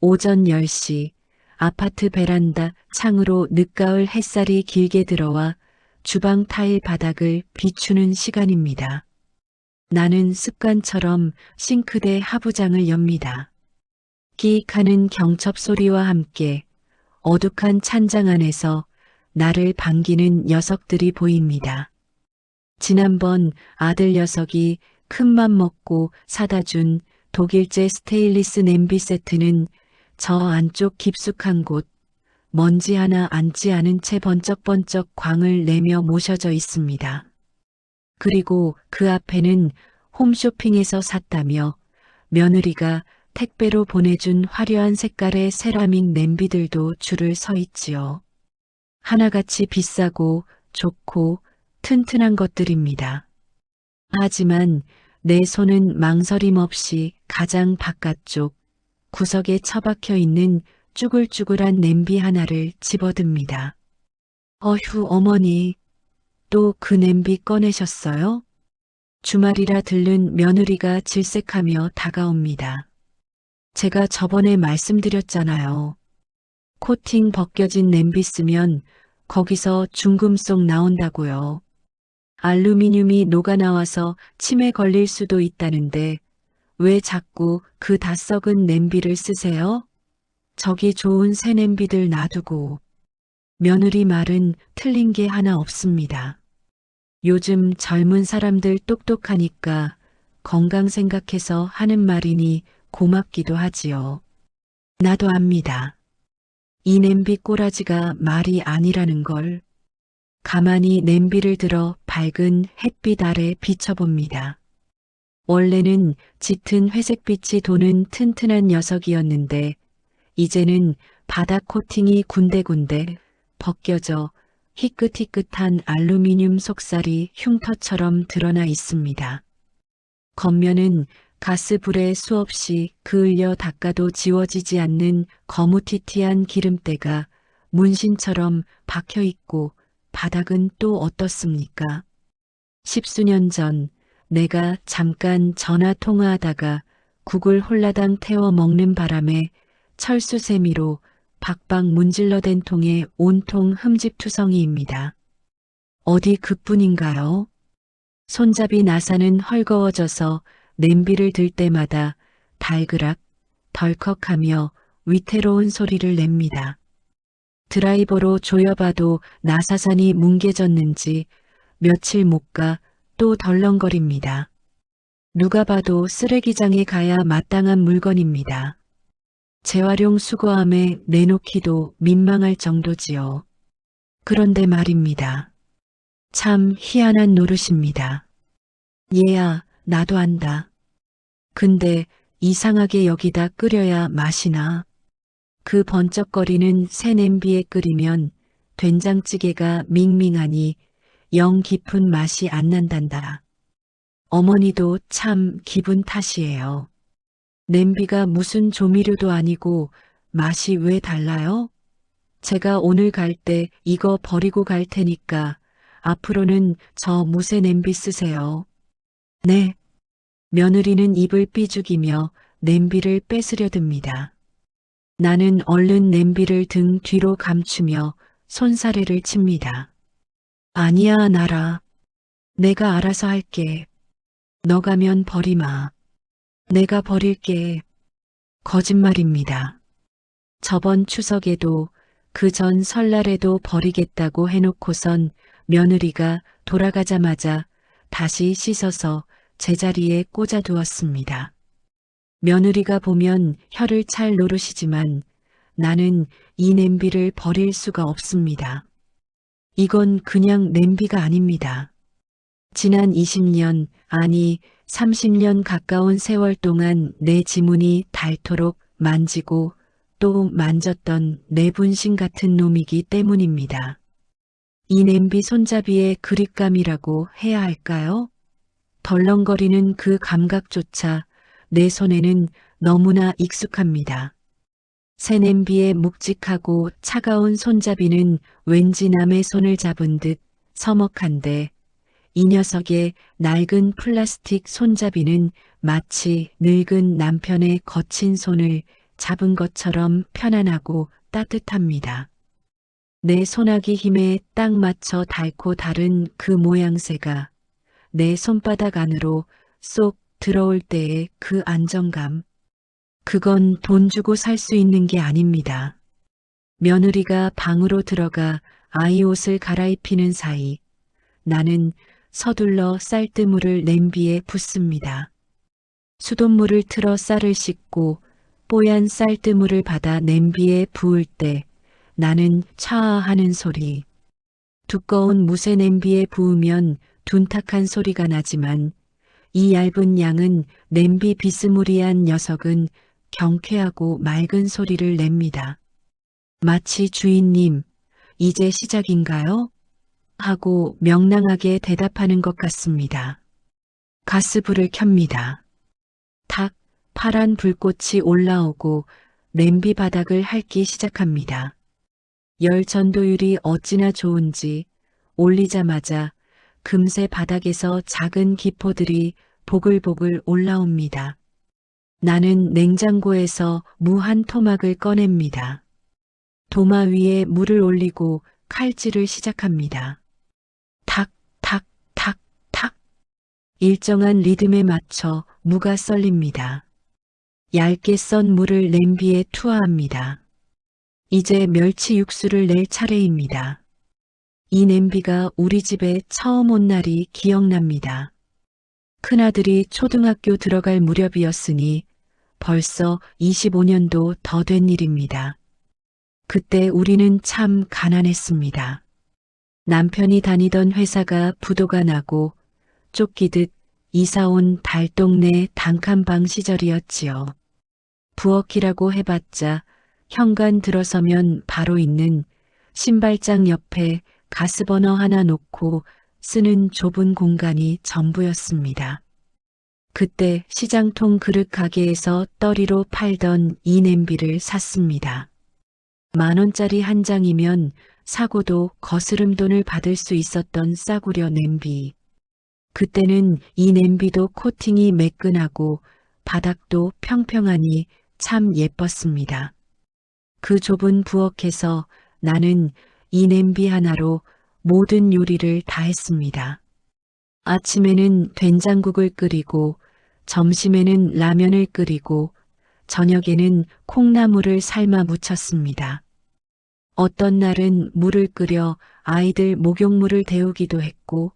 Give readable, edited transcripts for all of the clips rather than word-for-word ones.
오전 10시 아파트 베란다 창으로 늦가을 햇살이 길게 들어와 주방 타일 바닥을 비추는 시간입니다. 나는 습관처럼 싱크대 하부장을 엽니다. 끼익 하는 경첩 소리와 함께 어둑한 찬장 안에서 나를 반기는 녀석들이 보입니다. 지난번 아들 녀석이 큰맘 먹고 사다 준 독일제 스테인리스 냄비 세트는 저 안쪽 깊숙한 곳, 먼지 하나 앉지 않은 채 번쩍번쩍 광을 내며 모셔져 있습니다. 그리고 그 앞에는 홈쇼핑에서 샀다며 며느리가 택배로 보내준 화려한 색깔의 세라믹 냄비들도 줄을 서 있지요. 하나같이 비싸고 좋고 튼튼한 것들입니다. 하지만 내 손은 망설임 없이 가장 바깥쪽 구석에 처박혀 있는 쭈글쭈글한 냄비 하나를 집어듭니다. 어휴, 어머니, 또 그 냄비 꺼내셨어요? 주말이라 들른 며느리가 질색하며 다가옵니다. 제가 저번에 말씀드렸잖아요. 코팅 벗겨진 냄비 쓰면 거기서 중금속 나온다고요. 알루미늄이 녹아나와서 침에 걸릴 수도 있다는데 왜 자꾸 그 다 썩은 냄비를 쓰세요? 저기 좋은 새 냄비들 놔두고. 며느리 말은 틀린 게 하나 없습니다. 요즘 젊은 사람들 똑똑하니까 건강 생각해서 하는 말이니 고맙기도 하지요. 나도 압니다. 이 냄비 꼬라지가 말이 아니라는 걸. 가만히 냄비를 들어 밝은 햇빛 아래 비춰봅니다. 원래는 짙은 회색빛이 도는 튼튼한 녀석이었는데 이제는 바닥 코팅이 군데군데 벗겨져 희끗희끗한 알루미늄 속살이 흉터처럼 드러나 있습니다. 겉면은 가스불에 수없이 그을려 닦아도 지워지지 않는 거무튀튀한 기름때가 문신처럼 박혀 있고 바닥은 또 어떻습니까? 십수년 전 내가 잠깐 전화 통화하다가 국을 홀라당 태워 먹는 바람에 철수세미로 박박 문질러댄 통에 온통 흠집투성이입니다. 어디 그뿐인가요? 손잡이 나사는 헐거워져서 냄비를 들 때마다 달그락, 덜컥하며 위태로운 소리를 냅니다. 드라이버로 조여봐도 나사선이 뭉개졌는지 며칠 못 가 또 덜렁거립니다. 누가 봐도 쓰레기장에 가야 마땅한 물건입니다. 재활용 수거함에 내놓기도 민망할 정도지요. 그런데 말입니다. 참 희한한 노릇입니다. 얘야, 나도 안다. 근데 이상하게 여기다 끓여야 맛이나. 그 번쩍거리는 새 냄비에 끓이면 된장찌개가 밍밍하니 영 깊은 맛이 안 난단다. 어머니도 참 기분 탓이에요. 냄비가 무슨 조미료도 아니고 맛이 왜 달라요? 제가 오늘 갈 때 이거 버리고 갈 테니까 앞으로는 저 무쇠 냄비 쓰세요. 네. 며느리는 입을 삐죽이며 냄비를 뺏으려 듭니다. 나는 얼른 냄비를 등 뒤로 감추며 손사래를 칩니다. 아니야, 나라. 내가 알아서 할게. 너 가면 버리마. 내가 버릴게. 거짓말입니다. 저번 추석에도 그 전 설날에도 버리겠다고 해놓고선 며느리가 돌아가자마자 다시 씻어서 제자리에 꽂아두었습니다. 며느리가 보면 혀를 찰 노릇이지만 나는 이 냄비를 버릴 수가 없습니다. 이건 그냥 냄비가 아닙니다. 지난 20년, 아니 30년 가까운 세월 동안 내 지문이 닳도록 만지고 또 만졌던 내 분신 같은 놈이기 때문입니다. 이 냄비 손잡이의 그립감이라고 해야 할까요? 덜렁거리는 그 감각조차 내 손에는 너무나 익숙합니다. 새 냄비의 묵직하고 차가운 손잡이는 왠지 남의 손을 잡은 듯 서먹한데 이 녀석의 낡은 플라스틱 손잡이는 마치 늙은 남편의 거친 손을 잡은 것처럼 편안하고 따뜻합니다. 내 소나기 힘에 딱 맞춰 닳고 다른 그 모양새가 내 손바닥 안으로 쏙 들어올 때의 그 안정감. 그건 돈 주고 살 수 있는 게 아닙니다. 며느리가 방으로 들어가 아이 옷을 갈아입히는 사이 나는 서둘러 쌀뜨물을 냄비에 붓습니다. 수돗물을 틀어 쌀을 씻고 뽀얀 쌀뜨물을 받아 냄비에 부을 때 나는 차아하는 소리. 두꺼운 무쇠 냄비에 부으면 둔탁한 소리가 나지만 이 얇은 양은 냄비 비스무리한 녀석은 경쾌하고 맑은 소리를 냅니다. 마치 주인님, 이제 시작인가요? 하고 명랑하게 대답하는 것 같습니다. 가스불을 켭니다. 탁 파란 불꽃이 올라오고 냄비 바닥을 핥기 시작합니다. 열 전도율이 어찌나 좋은지 올리자마자 금세 바닥에서 작은 기포들이 보글보글 올라옵니다. 나는 냉장고에서 무 한 토막을 꺼냅니다. 도마 위에 물을 올리고 칼질을 시작합니다. 탁, 탁, 탁, 탁. 일정한 리듬에 맞춰 무가 썰립니다. 얇게 썬 물을 냄비에 투하합니다. 이제 멸치 육수를 낼 차례입니다. 이 냄비가 우리 집에 처음 온 날이 기억납니다. 큰아들이 초등학교 들어갈 무렵이었으니 벌써 25년도 더 된 일입니다. 그때 우리는 참 가난했습니다. 남편이 다니던 회사가 부도가 나고 쫓기듯 이사온 달동네 단칸방 시절이었지요. 부엌이라고 해봤자 현관 들어서면 바로 있는 신발장 옆에 가스버너 하나 놓고 쓰는 좁은 공간이 전부였습니다. 그때 시장통 그릇 가게에서 떨이로 팔던 이 냄비를 샀습니다. 10,000원짜리 한 장이면 사고도 거스름 돈을 받을 수 있었던 싸구려 냄비. 그때는 이 냄비도 코팅이 매끈하고 바닥도 평평하니 참 예뻤습니다. 그 좁은 부엌에서 나는 이 냄비 하나로 모든 요리를 다 했습니다. 아침에는 된장국을 끓이고 점심에는 라면을 끓이고 저녁에는 콩나물을 삶아 무쳤습니다. 어떤 날은 물을 끓여 아이들 목욕물을 데우기도 했고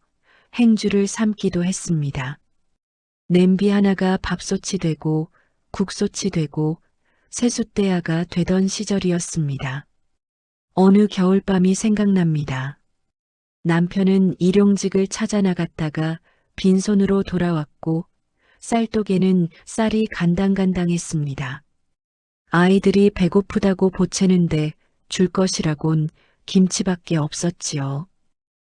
행주를 삶기도 했습니다. 냄비 하나가 밥솥이 되고 국솥이 되고 세숫대야가 되던 시절이었습니다. 어느 겨울밤이 생각납니다. 남편은 일용직을 찾아 나갔다가 빈손으로 돌아왔고 쌀독에는 쌀이 간당간당했습니다. 아이들이 배고프다고 보채는데 줄 것이라곤 김치밖에 없었지요.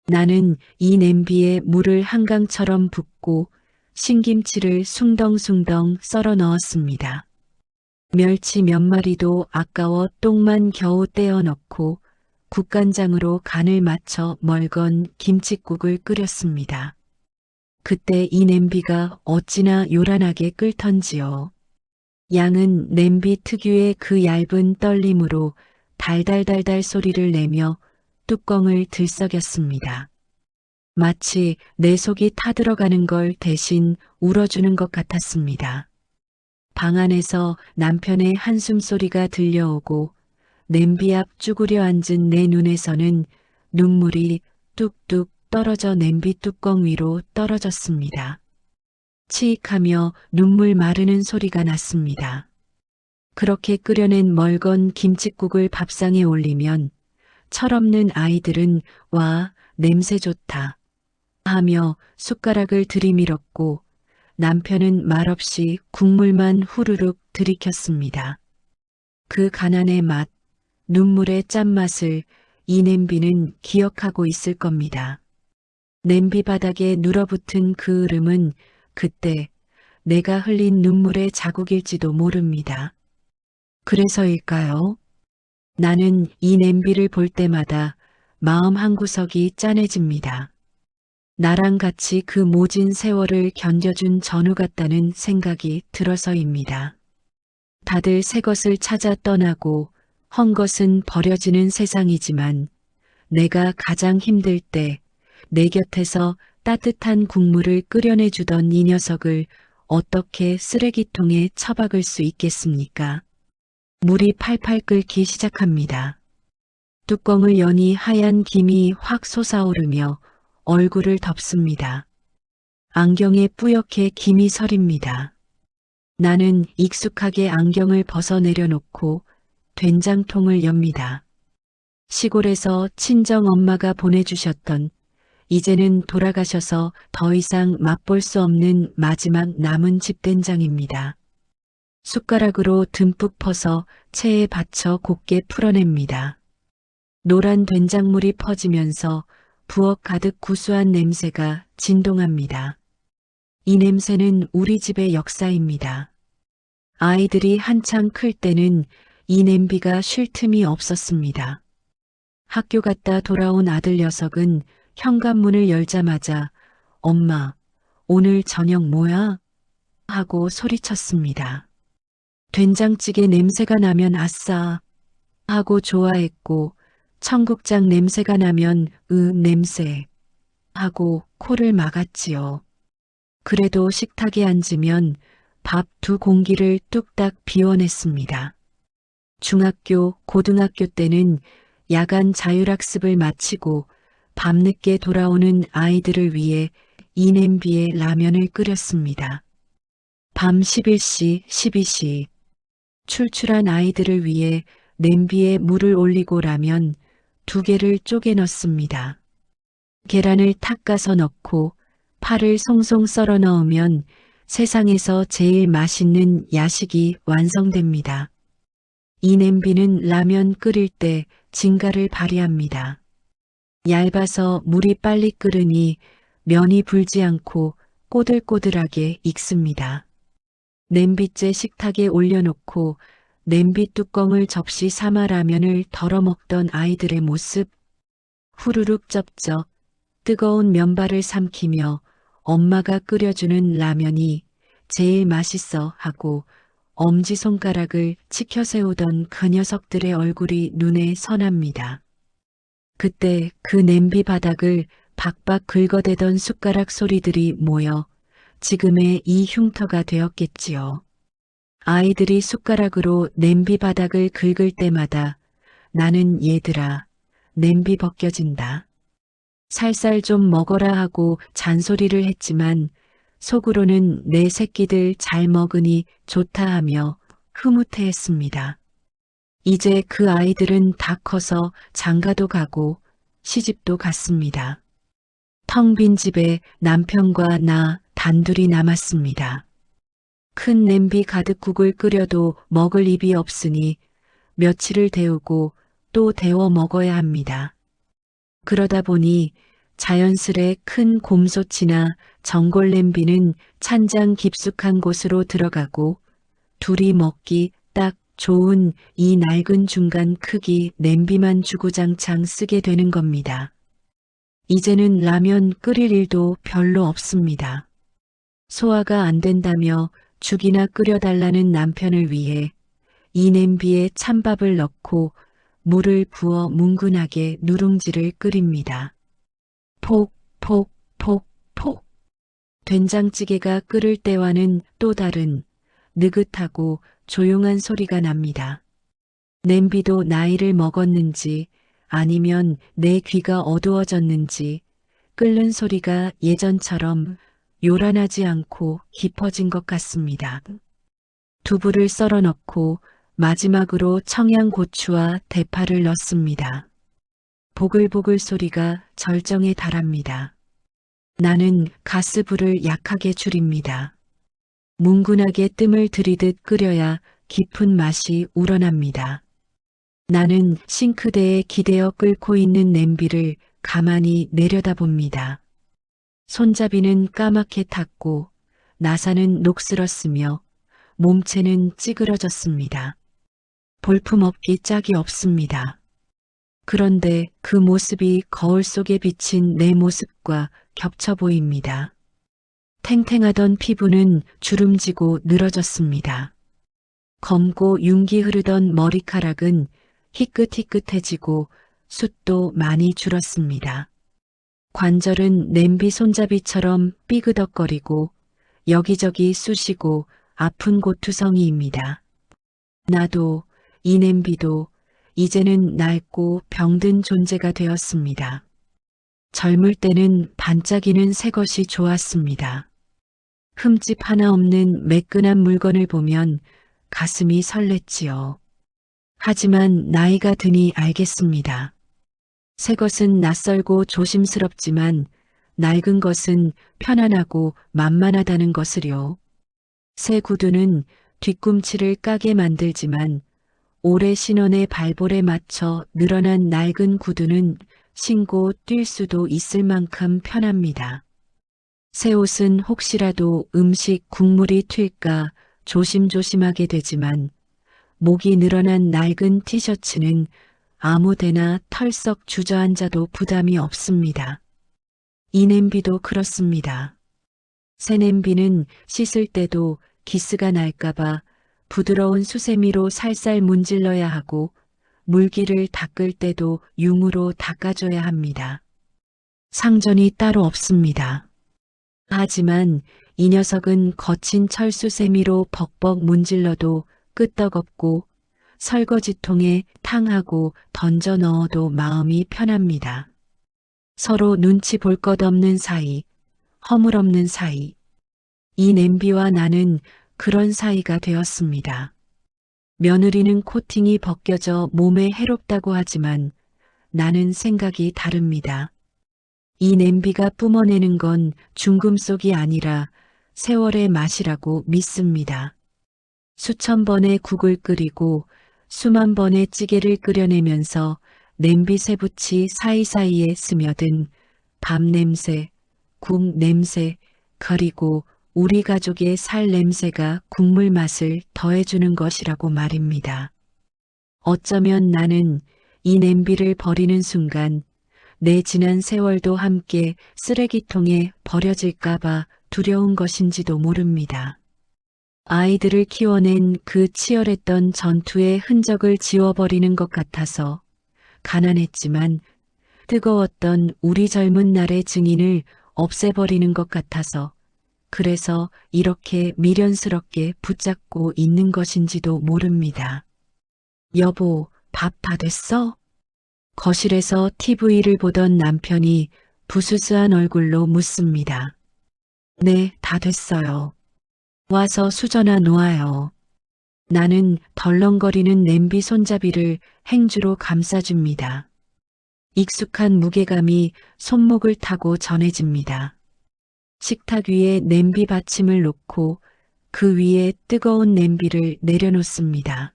나는 이 냄비에 물을 한강처럼 붓고 신김치를 숭덩숭덩 썰어 넣었습니다. 멸치 몇 마리도 아까워 똥만 겨우 떼어 넣고 국간장으로 간을 맞춰 멀건 김칫국을 끓였습니다. 그때 이 냄비가 어찌나 요란하게 끓던지요. 양은 냄비 특유의 그 얇은 떨림으로 달달달달 소리를 내며 뚜껑을 들썩였습니다. 마치 내 속이 타들어가는 걸 대신 울어주는 것 같았습니다. 방 안에서 남편의 한숨소리가 들려오고 냄비 앞 쭈그려 앉은 내 눈에서는 눈물이 뚝뚝 떨어져 냄비 뚜껑 위로 떨어졌습니다. 치익하며 눈물 마르는 소리가 났습니다. 그렇게 끓여낸 멀건 김칫국을 밥상에 올리면 철없는 아이들은 와, 냄새 좋다 하며 숟가락을 들이밀었고 남편은 말없이 국물만 후루룩 들이켰습니다. 그 가난의 맛, 눈물의 짠맛을 이 냄비는 기억하고 있을 겁니다. 냄비 바닥에 눌어붙은 그 으름은 그때 내가 흘린 눈물의 자국일지도 모릅니다. 그래서일까요? 나는 이 냄비를 볼 때마다 마음 한구석이 짠해집니다. 나랑 같이 그 모진 세월을 견뎌준 전우 같다는 생각이 들어서입니다. 다들 새 것을 찾아 떠나고 헌 것은 버려지는 세상이지만 내가 가장 힘들 때 내 곁에서 따뜻한 국물을 끓여내 주던 이 녀석을 어떻게 쓰레기통에 처박을 수 있겠습니까? 물이 팔팔 끓기 시작합니다. 뚜껑을 여니 하얀 김이 확 솟아오르며 얼굴을 덮습니다. 안경에 뿌옇게 김이 서립니다. 나는 익숙하게 안경을 벗어 내려놓고 된장통을 엽니다. 시골에서 친정 엄마가 보내주셨던 이제는 돌아가셔서 더 이상 맛볼 수 없는 마지막 남은 집된장입니다. 숟가락으로 듬뿍 퍼서 체에 받쳐 곱게 풀어냅니다. 노란 된장물이 퍼지면서 부엌 가득 구수한 냄새가 진동합니다. 이 냄새는 우리 집의 역사입니다. 아이들이 한창 클 때는 이 냄비가 쉴 틈이 없었습니다. 학교 갔다 돌아온 아들 녀석은 현관문을 열자마자 엄마, 오늘 저녁 뭐야? 하고 소리쳤습니다. 된장찌개 냄새가 나면 아싸 하고 좋아했고 청국장 냄새가 나면 냄새 하고 코를 막았지요. 그래도 식탁에 앉으면 밥 2공기를 뚝딱 비워냈습니다. 중학교, 고등학교 때는 야간 자율학습을 마치고 밤늦게 돌아오는 아이들을 위해 이 냄비에 라면을 끓였습니다. 밤 11시, 12시 출출한 아이들을 위해 냄비에 물을 올리고 라면 2개를 쪼개 넣습니다. 계란을 탁 까서 넣고 파를 송송 썰어 넣으면 세상에서 제일 맛있는 야식이 완성됩니다. 이 냄비는 라면 끓일 때 진가를 발휘합니다. 얇아서 물이 빨리 끓으니 면이 불지 않고 꼬들꼬들하게 익습니다. 냄비째 식탁에 올려놓고 냄비 뚜껑을 접시 삼아 라면을 덜어 먹던 아이들의 모습, 후루룩 쩝쩝 뜨거운 면발을 삼키며 엄마가 끓여주는 라면이 제일 맛있어 하고 엄지손가락을 치켜 세우던 그 녀석들의 얼굴이 눈에 선합니다. 그때 그 냄비 바닥을 박박 긁어대던 숟가락 소리들이 모여 지금의 이 흉터가 되었겠지요. 아이들이 숟가락으로 냄비 바닥을 긁을 때마다 나는 얘들아, 냄비 벗겨진다. 살살 좀 먹어라 하고 잔소리를 했지만 속으로는 내 새끼들 잘 먹으니 좋다 하며 흐뭇해했습니다. 이제 그 아이들은 다 커서 장가도 가고 시집도 갔습니다. 텅 빈 집에 남편과 나 단둘이 남았습니다. 큰 냄비 가득 국을 끓여도 먹을 입이 없으니 며칠을 데우고 또 데워 먹어야 합니다. 그러다 보니 자연스레 큰 곰솥이나 전골 냄비는 찬장 깊숙한 곳으로 들어가고 둘이 먹기 딱 좋은 이 낡은 중간 크기 냄비만 주구장창 쓰게 되는 겁니다. 이제는 라면 끓일 일도 별로 없습니다. 소화가 안 된다며 죽이나 끓여달라는 남편을 위해 이 냄비에 찬밥을 넣고 물을 부어 뭉근하게 누룽지를 끓입니다. 폭, 폭, 폭, 폭. 된장찌개가 끓을 때와는 또 다른 느긋하고 조용한 소리가 납니다. 냄비도 나이를 먹었는지 아니면 내 귀가 어두워졌는지 끓는 소리가 예전처럼 요란하지 않고 깊어진 것 같습니다. 두부를 썰어 넣고 마지막으로 청양고추와 대파를 넣습니다. 보글보글 소리가 절정에 달합니다. 나는 가스불을 약하게 줄입니다. 뭉근하게 뜸을 들이듯 끓여야 깊은 맛이 우러납니다. 나는 싱크대에 기대어 끓고 있는 냄비를 가만히 내려다봅니다. 손잡이는 까맣게 탔고 나사는 녹슬었으며 몸체는 찌그러졌습니다. 볼품없기 짝이 없습니다. 그런데 그 모습이 거울 속에 비친 내 모습과 겹쳐 보입니다. 탱탱하던 피부는 주름지고 늘어졌습니다. 검고 윤기 흐르던 머리카락은 희끗희끗해지고 숱도 많이 줄었습니다. 관절은 냄비 손잡이처럼 삐그덕거리고 여기저기 쑤시고 아픈 고투성이입니다. 나도 이 냄비도 이제는 낡고 병든 존재가 되었습니다. 젊을 때는 반짝이는 새 것이 좋았습니다. 흠집 하나 없는 매끈한 물건을 보면 가슴이 설렜지요. 하지만 나이가 드니 알겠습니다. 새 것은 낯설고 조심스럽지만 낡은 것은 편안하고 만만하다는 것을요. 새 구두는 뒤꿈치를 까게 만들지만 오래 신원의 발볼에 맞춰 늘어난 낡은 구두는 신고 뛸 수도 있을 만큼 편합니다. 새 옷은 혹시라도 음식 국물이 튈까 조심조심하게 되지만 목이 늘어난 낡은 티셔츠는 아무데나 털썩 주저앉아도 부담이 없습니다. 이 냄비도 그렇습니다. 새 냄비는 씻을 때도 기스가 날까봐 부드러운 수세미로 살살 문질러야 하고 물기를 닦을 때도 융으로 닦아줘야 합니다. 상전이 따로 없습니다. 하지만 이 녀석은 거친 철수세미로 벅벅 문질러도 끄떡없고 설거지통에 탕하고 던져 넣어도 마음이 편합니다. 서로 눈치 볼 것 없는 사이, 허물없는 사이. 이 냄비와 나는 그런 사이가 되었습니다. 며느리는 코팅이 벗겨져 몸에 해롭다고 하지만 나는 생각이 다릅니다. 이 냄비가 뿜어내는 건 중금속이 아니라 세월의 맛이라고 믿습니다. 수천 번의 국을 끓이고 수만 번의 찌개를 끓여내면서 냄비 새붙이 사이사이에 스며든 밥 냄새, 국 냄새, 그리고 우리 가족의 살 냄새가 국물 맛을 더해주는 것이라고 말입니다. 어쩌면 나는 이 냄비를 버리는 순간 내 지난 세월도 함께 쓰레기통에 버려질까봐 두려운 것인지도 모릅니다. 아이들을 키워낸 그 치열했던 전투의 흔적을 지워버리는 것 같아서 가난했지만 뜨거웠던 우리 젊은 날의 증인을 없애버리는 것 같아서 그래서 이렇게 미련스럽게 붙잡고 있는 것인지도 모릅니다. 여보, 밥 다 됐어? 거실에서 TV를 보던 남편이 부스스한 얼굴로 묻습니다. 네, 다 됐어요. 와서 수저나 놓아요. 나는 덜렁거리는 냄비 손잡이를 행주로 감싸줍니다. 익숙한 무게감이 손목을 타고 전해집니다. 식탁 위에 냄비 받침을 놓고 그 위에 뜨거운 냄비를 내려놓습니다.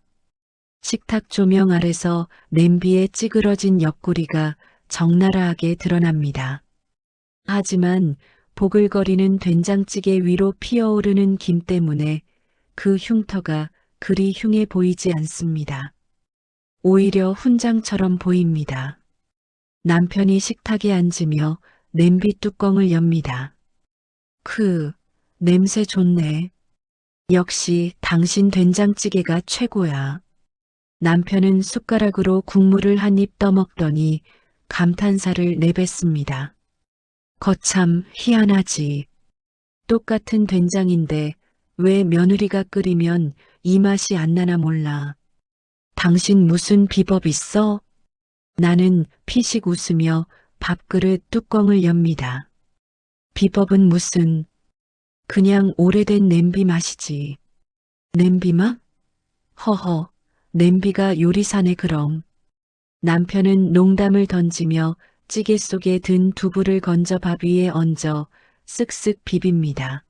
식탁 조명 아래서 냄비에 찌그러진 옆구리가 적나라하게 드러납니다. 하지만 보글거리는 된장찌개 위로 피어오르는 김 때문에 그 흉터가 그리 흉해 보이지 않습니다. 오히려 훈장처럼 보입니다. 남편이 식탁에 앉으며 냄비 뚜껑을 엽니다. 냄새 좋네. 역시 당신 된장찌개가 최고야. 남편은 숟가락으로 국물을 한 입 떠먹더니 감탄사를 내뱉습니다. 거참 희한하지. 똑같은 된장인데 왜 며느리가 끓이면 이 맛이 안 나나 몰라. 당신 무슨 비법 있어? 나는 피식 웃으며 밥그릇 뚜껑을 엽니다. 비법은 무슨, 그냥 오래된 냄비 맛이지. 냄비 맛? 허허, 냄비가 요리사네 그럼. 남편은 농담을 던지며 찌개 속에 든 두부를 건져 밥 위에 얹어 쓱쓱 비빕니다.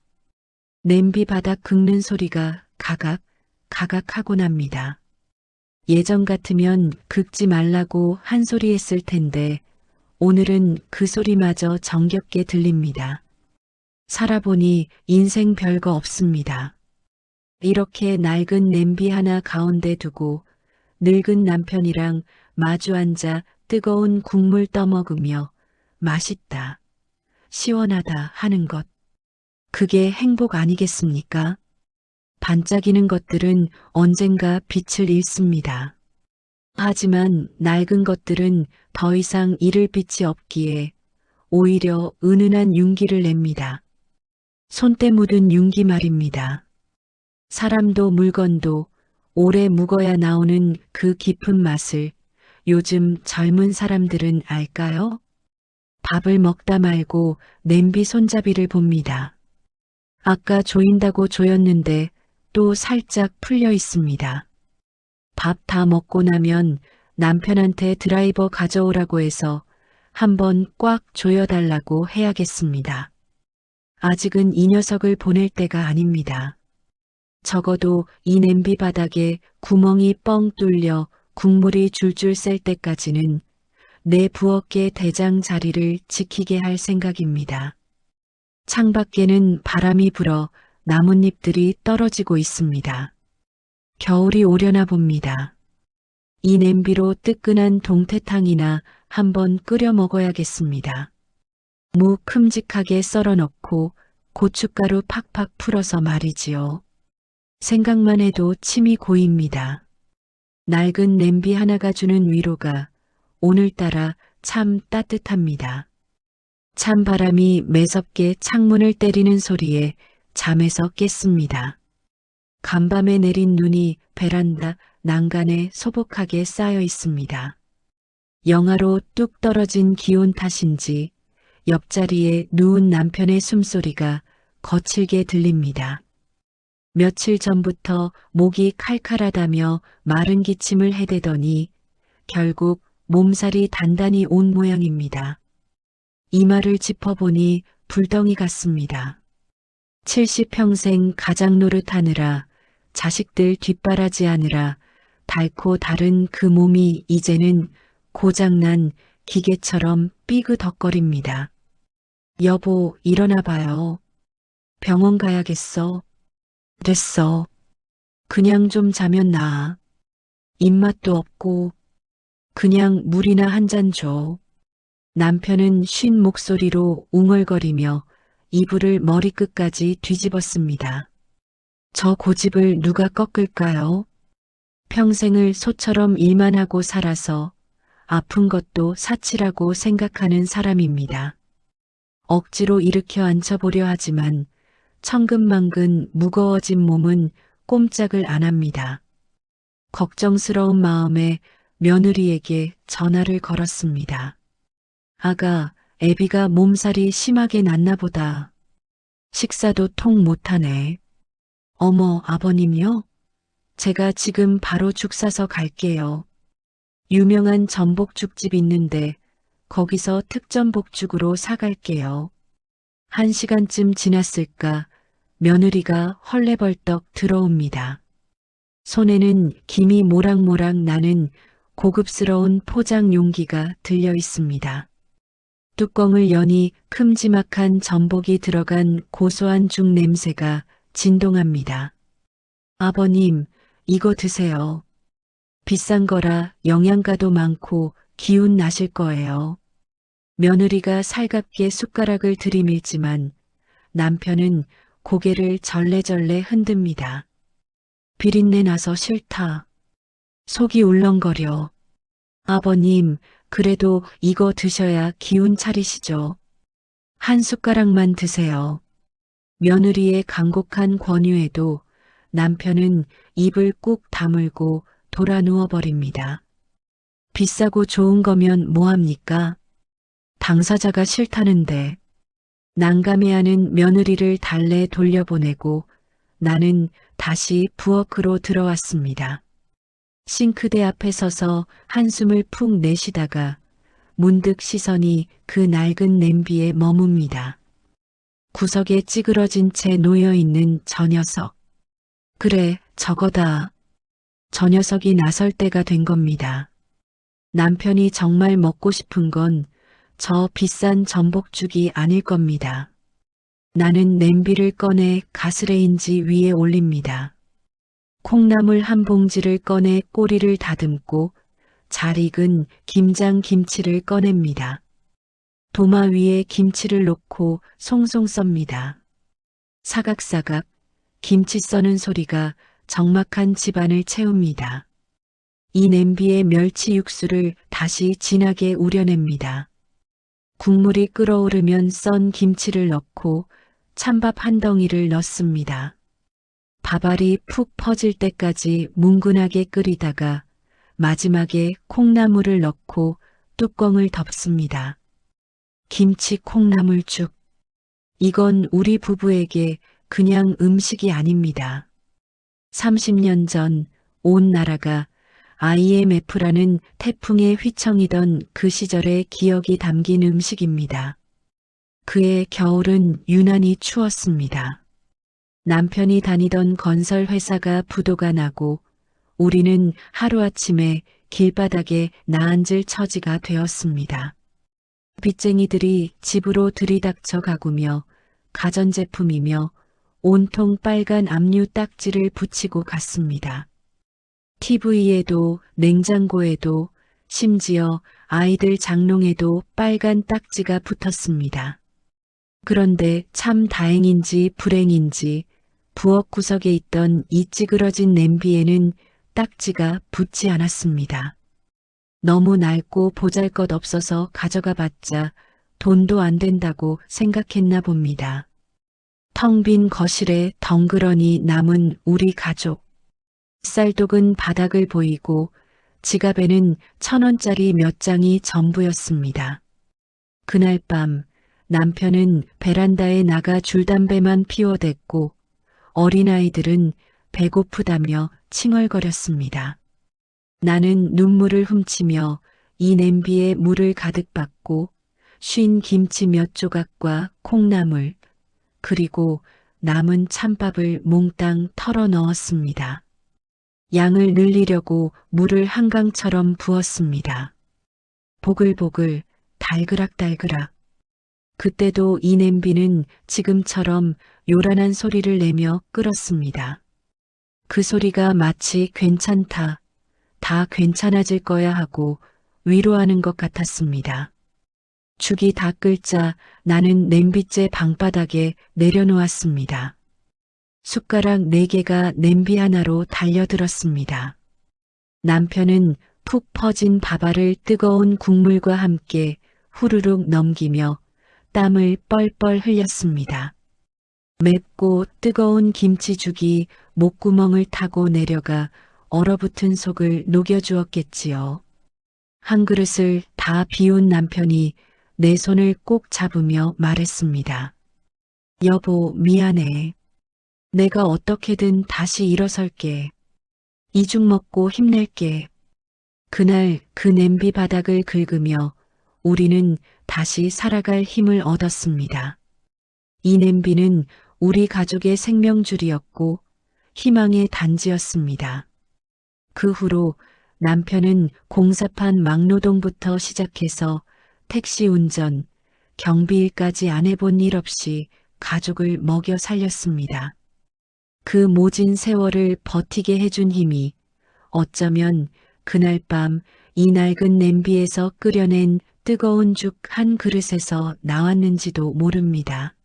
냄비 바닥 긁는 소리가 가각, 가각하고 납니다. 예전 같으면 긁지 말라고 한 소리 했을 텐데 오늘은 그 소리마저 정겹게 들립니다. 살아보니 인생 별거 없습니다. 이렇게 낡은 냄비 하나 가운데 두고 늙은 남편이랑 마주 앉아 뜨거운 국물 떠먹으며 맛있다, 시원하다 하는 것. 그게 행복 아니겠습니까? 반짝이는 것들은 언젠가 빛을 잃습니다. 하지만 낡은 것들은 더 이상 잃을 빛이 없기에 오히려 은은한 윤기를 냅니다. 손때 묻은 윤기 말입니다. 사람도 물건도 오래 묵어야 나오는 그 깊은 맛을 요즘 젊은 사람들은 알까요? 밥을 먹다 말고 냄비 손잡이를 봅니다. 아까 조인다고 조였는데 또 살짝 풀려 있습니다. 밥 다 먹고 나면 남편한테 드라이버 가져오라고 해서 한번 꽉 조여달라고 해야겠습니다. 아직은 이 녀석을 보낼 때가 아닙니다. 적어도 이 냄비 바닥에 구멍이 뻥 뚫려 국물이 줄줄 셀 때까지는 내 부엌의 대장 자리를 지키게 할 생각입니다. 창밖에는 바람이 불어 나뭇잎들이 떨어지고 있습니다. 겨울이 오려나 봅니다. 이 냄비로 뜨끈한 동태탕이나 한번 끓여 먹어야겠습니다. 무 큼직하게 썰어 넣고 고춧가루 팍팍 풀어서 말이지요. 생각만 해도 침이 고입니다. 낡은 냄비 하나가 주는 위로가 오늘따라 참 따뜻합니다. 찬바람이 매섭게 창문을 때리는 소리에 잠에서 깼습니다. 간밤에 내린 눈이 베란다 난간에 소복하게 쌓여 있습니다. 영하로 뚝 떨어진 기온 탓인지 옆자리에 누운 남편의 숨소리가 거칠게 들립니다. 며칠 전부터 목이 칼칼하다며 마른 기침을 해대더니 결국 몸살이 단단히 온 모양입니다. 이마를 짚어보니 불덩이 같습니다. 70평생 가장 노릇하느라 자식들 뒷바라지하느라 닳고 다른 그 몸이 이제는 고장난 기계처럼 삐그덕거립니다. 여보, 일어나 봐요. 병원 가야겠어. 됐어. 그냥 좀 자면 나아. 입맛도 없고 그냥 물이나 한 잔 줘. 남편은 쉰 목소리로 웅얼거리며 이불을 머리끝까지 뒤집었습니다. 저 고집을 누가 꺾을까요? 평생을 소처럼 일만 하고 살아서 아픈 것도 사치라고 생각하는 사람입니다. 억지로 일으켜 앉혀보려 하지만 천근만근 무거워진 몸은 꼼짝을 안 합니다. 걱정스러운 마음에 며느리에게 전화를 걸었습니다. 아가, 애비가 몸살이 심하게 났나 보다. 식사도 통 못하네. 어머, 아버님요? 제가 지금 바로 죽 사서 갈게요. 유명한 전복죽집 있는데 거기서 특전복죽으로 사갈게요. 1시간쯤 지났을까 며느리가 헐레벌떡 들어옵니다. 손에는 김이 모락모락 나는 고급스러운 포장 용기가 들려 있습니다. 뚜껑을 여니 큼지막한 전복이 들어간 고소한 죽 냄새가 진동합니다. 아버님, 이거 드세요. 비싼 거라 영양가도 많고 기운 나실 거예요. 며느리가 살갑게 숟가락을 들이밀지만 남편은 고개를 절레절레 흔듭니다. 비린내 나서 싫다. 속이 울렁거려. 아버님, 그래도 이거 드셔야 기운 차리시죠. 한 숟가락만 드세요. 며느리의 간곡한 권유에도 남편은 입을 꾹 다물고 돌아 누워버립니다. 비싸고 좋은 거면 뭐합니까? 당사자가 싫다는데. 난감해하는 며느리를 달래 돌려보내고 나는 다시 부엌으로 들어왔습니다. 싱크대 앞에 서서 한숨을 푹 내쉬다가 문득 시선이 그 낡은 냄비에 머뭅니다. 구석에 찌그러진 채 놓여있는 저 녀석. 그래, 저거다. 저 녀석이 나설 때가 된 겁니다. 남편이 정말 먹고 싶은 건 저 비싼 전복죽이 아닐 겁니다. 나는 냄비를 꺼내 가스레인지 위에 올립니다. 콩나물 한 봉지를 꺼내 꼬리를 다듬고 잘 익은 김장 김치를 꺼냅니다. 도마 위에 김치를 놓고 송송 썹니다. 사각사각 김치 써는 소리가 적막한 집안을 채웁니다. 이 냄비에 멸치 육수를 다시 진하게 우려냅니다. 국물이 끓어오르면 썬 김치를 넣고 찬밥 한 덩이를 넣습니다. 밥알이 푹 퍼질 때까지 뭉근하게 끓이다가 마지막에 콩나물을 넣고 뚜껑을 덮습니다. 김치 콩나물죽. 이건 우리 부부에게 그냥 음식이 아닙니다. 30년 전 온 나라가 IMF라는 태풍에 휘청이던 그 시절의 기억이 담긴 음식입니다. 그해 겨울은 유난히 추웠습니다. 남편이 다니던 건설 회사가 부도가 나고 우리는 하루아침에 길바닥에 나앉을 처지가 되었습니다. 빚쟁이들이 집으로 들이닥쳐 가구며 가전제품이며 온통 빨간 압류 딱지를 붙이고 갔습니다. TV에도 냉장고에도 심지어 아이들 장롱에도 빨간 딱지가 붙었습니다. 그런데 참 다행인지 불행인지 부엌 구석에 있던 이 찌그러진 냄비에는 딱지가 붙지 않았습니다. 너무 낡고 보잘것없어서 가져가 봤자 돈도 안 된다고 생각했나 봅니다. 텅 빈 거실에 덩그러니 남은 우리 가족. 쌀독은 바닥을 보이고 지갑에는 1,000원짜리 몇 장이 전부였습니다. 그날 밤 남편은 베란다에 나가 줄담배만 피워댔고 어린아이들은 배고프다며 칭얼거렸습니다. 나는 눈물을 훔치며 이 냄비에 물을 가득 받고 쉰 김치 몇 조각과 콩나물 그리고 남은 찬밥을 몽땅 털어 넣었습니다. 양을 늘리려고 물을 한강처럼 부었습니다. 보글보글 달그락달그락. 그때도 이 냄비는 지금처럼 요란한 소리를 내며 끓었습니다. 그 소리가 마치 괜찮다, 다 괜찮아질 거야 하고 위로하는 것 같았습니다. 죽이 다 끓자 나는 냄비째 방바닥에 내려놓았습니다. 숟가락 4개가 냄비 하나로 달려들었습니다. 남편은 푹 퍼진 밥알을 뜨거운 국물과 함께 후루룩 넘기며 땀을 뻘뻘 흘렸습니다. 맵고 뜨거운 김치죽이 목구멍을 타고 내려가 얼어붙은 속을 녹여주었겠지요. 한 그릇을 다 비운 남편이 내 손을 꼭 잡으며 말했습니다. 여보, 미안해. 내가 어떻게든 다시 일어설게. 이 죽 먹고 힘낼게. 그날 그 냄비 바닥을 긁으며 우리는 다시 살아갈 힘을 얻었습니다. 이 냄비는 우리 가족의 생명줄이었고 희망의 단지였습니다. 그 후로 남편은 공사판 막노동부터 시작해서 택시 운전, 경비일까지 안 해본 일 없이 가족을 먹여 살렸습니다. 그 모진 세월을 버티게 해준 힘이 어쩌면 그날 밤 이 낡은 냄비에서 끓여낸 뜨거운 죽 한 그릇에서 나왔는지도 모릅니다.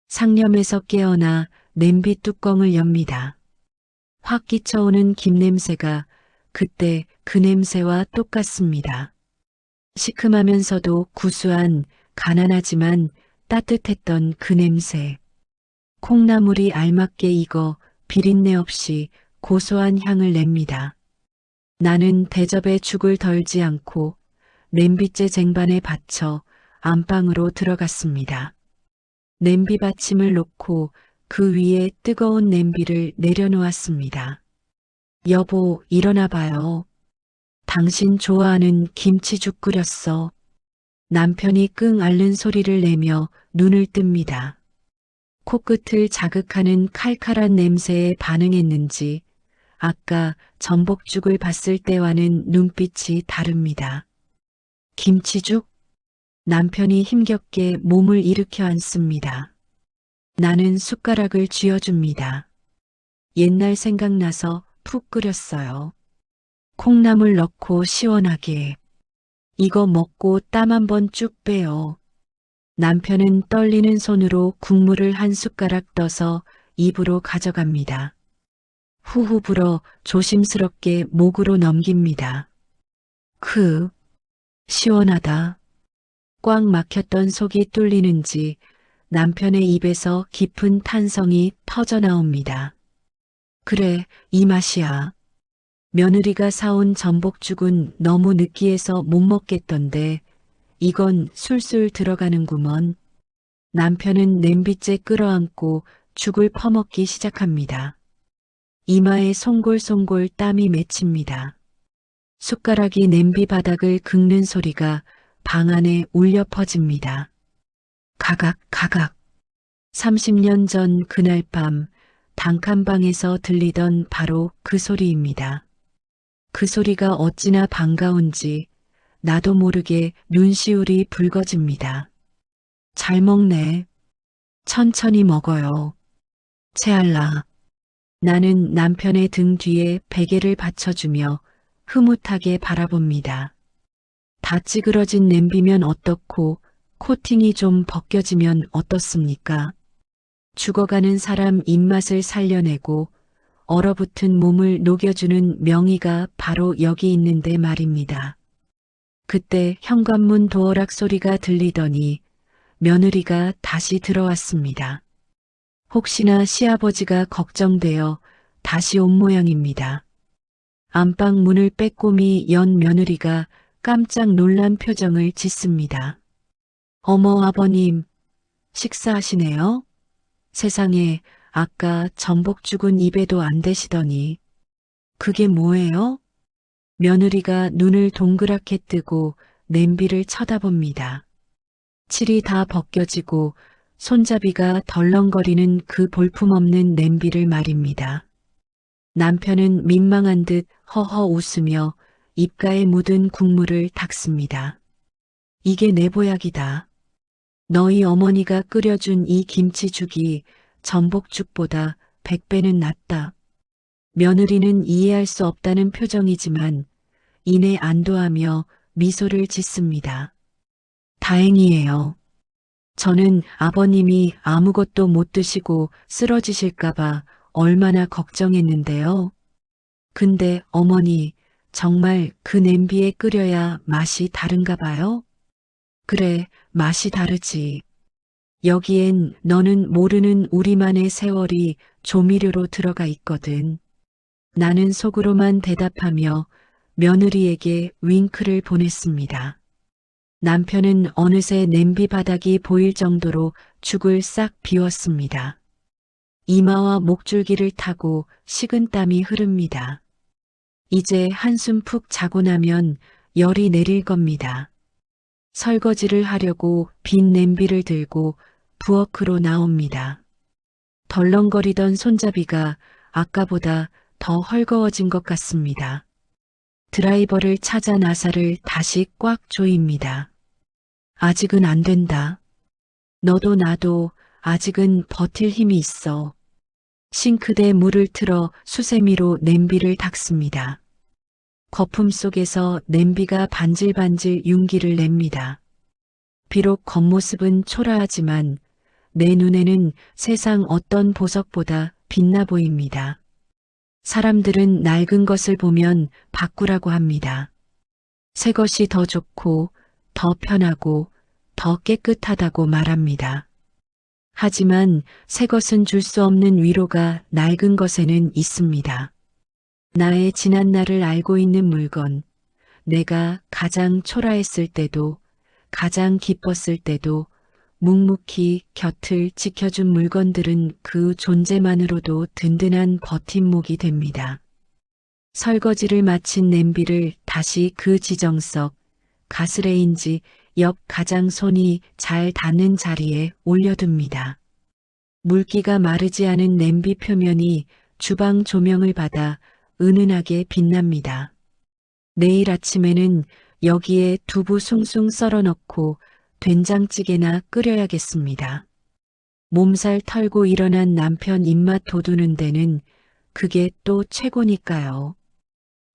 상념에서 깨어나 냄비 뚜껑을 엽니다. 확 끼쳐오는 김냄새가 그때 그 냄새와 똑같습니다. 시큼하면서도 구수한 가난하지만 따뜻했던 그 냄새. 콩나물이 알맞게 익어 비린내 없이 고소한 향을 냅니다. 나는 대접에 죽을 덜지 않고 냄비째 쟁반에 받쳐 안방으로 들어갔습니다. 냄비 받침을 놓고 그 위에 뜨거운 냄비를 내려놓았습니다. 여보, 일어나 봐요. 당신 좋아하는 김치죽 끓였어. 남편이 끙 앓는 소리를 내며 눈을 뜹니다. 코끝을 자극하는 칼칼한 냄새에 반응했는지 아까 전복죽을 봤을 때와는 눈빛이 다릅니다. 김치죽? 남편이 힘겹게 몸을 일으켜 앉습니다. 나는 숟가락을 쥐어줍니다. 옛날 생각나서 푹 끓였어요. 콩나물 넣고 시원하게. 이거 먹고 땀 한 번 쭉 빼요. 남편은 떨리는 손으로 국물을 한 숟가락 떠서 입으로 가져갑니다. 후후 불어 조심스럽게 목으로 넘깁니다. 시원하다. 꽉 막혔던 속이 뚫리는지 남편의 입에서 깊은 탄성이 터져 나옵니다. 그래, 이 맛이야. 며느리가 사온 전복죽은 너무 느끼해서 못 먹겠던데 이건 술술 들어가는구먼. 남편은 냄비째 끌어안고 죽을 퍼먹기 시작합니다. 이마에 송골송골 땀이 맺힙니다. 숟가락이 냄비 바닥을 긁는 소리가 방 안에 울려 퍼집니다. 가각 가각. 30년 전 그날 밤 단칸방에서 들리던 바로 그 소리입니다. 그 소리가 어찌나 반가운지 나도 모르게 눈시울이 붉어집니다. 잘 먹네. 천천히 먹어요. 채알라. 나는 남편의 등 뒤에 베개를 받쳐주며 흐뭇하게 바라봅니다. 다 찌그러진 냄비면 어떻고 코팅이 좀 벗겨지면 어떻습니까? 죽어가는 사람 입맛을 살려내고 얼어붙은 몸을 녹여주는 명의가 바로 여기 있는데 말입니다. 그때 현관문 도어락 소리가 들리더니 며느리가 다시 들어왔습니다. 혹시나 시아버지가 걱정되어 다시 온 모양입니다. 안방 문을 빼꼼히 연 며느리가 깜짝 놀란 표정을 짓습니다. 어머 아버님, 식사하시네요? 세상에, 아까 전복죽은 입에도 안 대시더니. 그게 뭐예요? 며느리가 눈을 동그랗게 뜨고 냄비를 쳐다봅니다. 칠이 다 벗겨지고 손잡이가 덜렁거리는 그 볼품없는 냄비를 말입니다. 남편은 민망한 듯 허허 웃으며 입가에 묻은 국물을 닦습니다. 이게 내 보약이다. 너희 어머니가 끓여준 이 김치죽이 전복죽보다 100배는 낫다. 며느리는 이해할 수 없다는 표정이지만 이내 안도하며 미소를 짓습니다. 다행이에요. 저는 아버님이 아무것도 못 드시고 쓰러지실까봐 얼마나 걱정했는데요. 근데 어머니, 정말 그 냄비에 끓여야 맛이 다른가 봐요? 그래, 맛이 다르지. 여기엔 너는 모르는 우리만의 세월이 조미료로 들어가 있거든. 나는 속으로만 대답하며 며느리에게 윙크를 보냈습니다. 남편은 어느새 냄비 바닥이 보일 정도로 죽을 싹 비웠습니다. 이마와 목줄기를 타고 식은땀이 흐릅니다. 이제 한숨 푹 자고 나면 열이 내릴 겁니다. 설거지를 하려고 빈 냄비를 들고 부엌으로 나옵니다. 덜렁거리던 손잡이가 아까보다 더 헐거워진 것 같습니다. 드라이버를 찾아 나사를 다시 꽉 조입니다. 아직은 안 된다. 너도 나도 아직은 버틸 힘이 있어. 싱크대에 물을 틀어 수세미로 냄비를 닦습니다. 거품 속에서 냄비가 반질반질 윤기를 냅니다. 비록 겉모습은 초라하지만 내 눈에는 세상 어떤 보석보다 빛나 보입니다. 사람들은 낡은 것을 보면 바꾸라고 합니다. 새 것이 더 좋고 더 편하고 더 깨끗하다고 말합니다. 하지만 새 것은 줄 수 없는 위로가 낡은 것에는 있습니다. 나의 지난 날을 알고 있는 물건, 내가 가장 초라했을 때도, 가장 기뻤을 때도 묵묵히 곁을 지켜준 물건들은 그 존재만으로도 든든한 버팀목이 됩니다. 설거지를 마친 냄비를 다시 그 지정석, 가스레인지 옆 가장 손이 잘 닿는 자리에 올려둡니다. 물기가 마르지 않은 냄비 표면이 주방 조명을 받아 은은하게 빛납니다. 내일 아침에는 여기에 두부 숭숭 썰어 넣고 된장찌개나 끓여야겠습니다. 몸살 털고 일어난 남편 입맛 돋우는 데는 그게 또 최고니까요.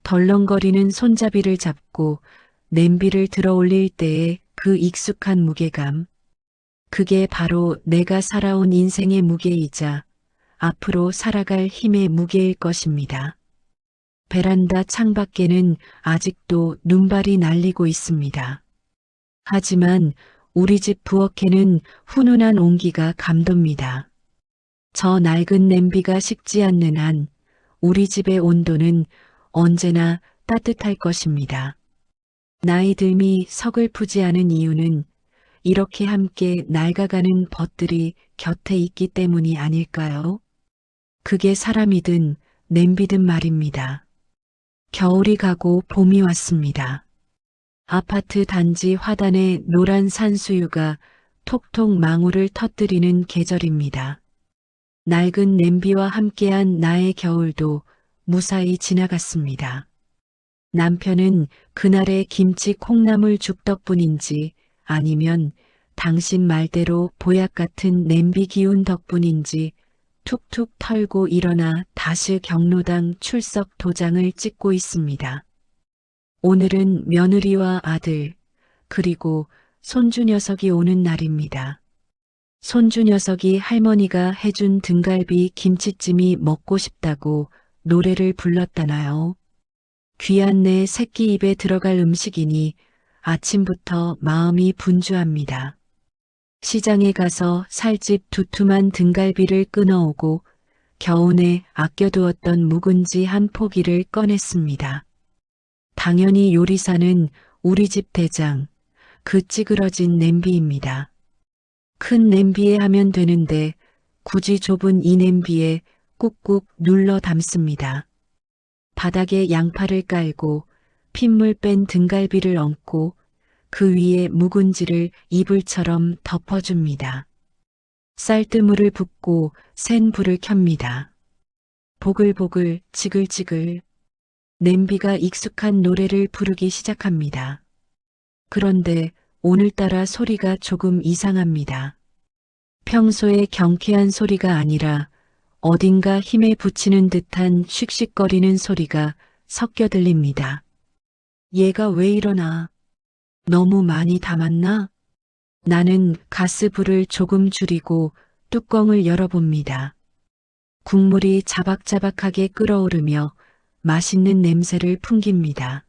덜렁거리는 손잡이를 잡고 냄비를 들어 올릴 때의 그 익숙한 무게감. 그게 바로 내가 살아온 인생의 무게이자 앞으로 살아갈 힘의 무게일 것입니다. 베란다 창밖에는 아직도 눈발이 날리고 있습니다. 하지만 우리 집 부엌에는 훈훈한 온기가 감돕니다. 저 낡은 냄비가 식지 않는 한 우리 집의 온도는 언제나 따뜻할 것입니다. 나이 듦이 서글프지 않은 이유는 이렇게 함께 낡아가는 벗들이 곁에 있기 때문이 아닐까요? 그게 사람이든 냄비든 말입니다. 겨울이 가고 봄이 왔습니다. 아파트 단지 화단에 노란 산수유가 톡톡 망울을 터뜨리는 계절입니다. 낡은 냄비와 함께한 나의 겨울도 무사히 지나갔습니다. 남편은 그날의 김치 콩나물 죽 덕분인지 아니면 당신 말대로 보약 같은 냄비 기운 덕분인지 툭툭 털고 일어나 다시 경로당 출석 도장을 찍고 있습니다. 오늘은 며느리와 아들, 그리고 손주 녀석이 오는 날입니다. 손주 녀석이 할머니가 해준 등갈비 김치찜이 먹고 싶다고 노래를 불렀다나요? 귀한 내 새끼 입에 들어갈 음식이니 아침부터 마음이 분주합니다. 시장에 가서 살집 두툼한 등갈비를 끊어오고 겨우내 아껴두었던 묵은지 한 포기를 꺼냈습니다. 당연히 요리사는 우리 집 대장, 그 찌그러진 냄비입니다. 큰 냄비에 하면 되는데 굳이 좁은 이 냄비에 꾹꾹 눌러 담습니다. 바닥에 양파를 깔고 핏물 뺀 등갈비를 얹고 그 위에 묵은지를 이불처럼 덮어줍니다. 쌀뜨물을 붓고 센 불을 켭니다. 보글보글 지글지글 냄비가 익숙한 노래를 부르기 시작합니다. 그런데 오늘따라 소리가 조금 이상합니다. 평소의 경쾌한 소리가 아니라 어딘가 힘에 부치는 듯한 씩씩거리는 소리가 섞여 들립니다. 얘가 왜 이러나? 너무 많이 담았나? 나는 가스불을 조금 줄이고 뚜껑을 열어봅니다. 국물이 자박자박하게 끓어오르며 맛있는 냄새를 풍깁니다.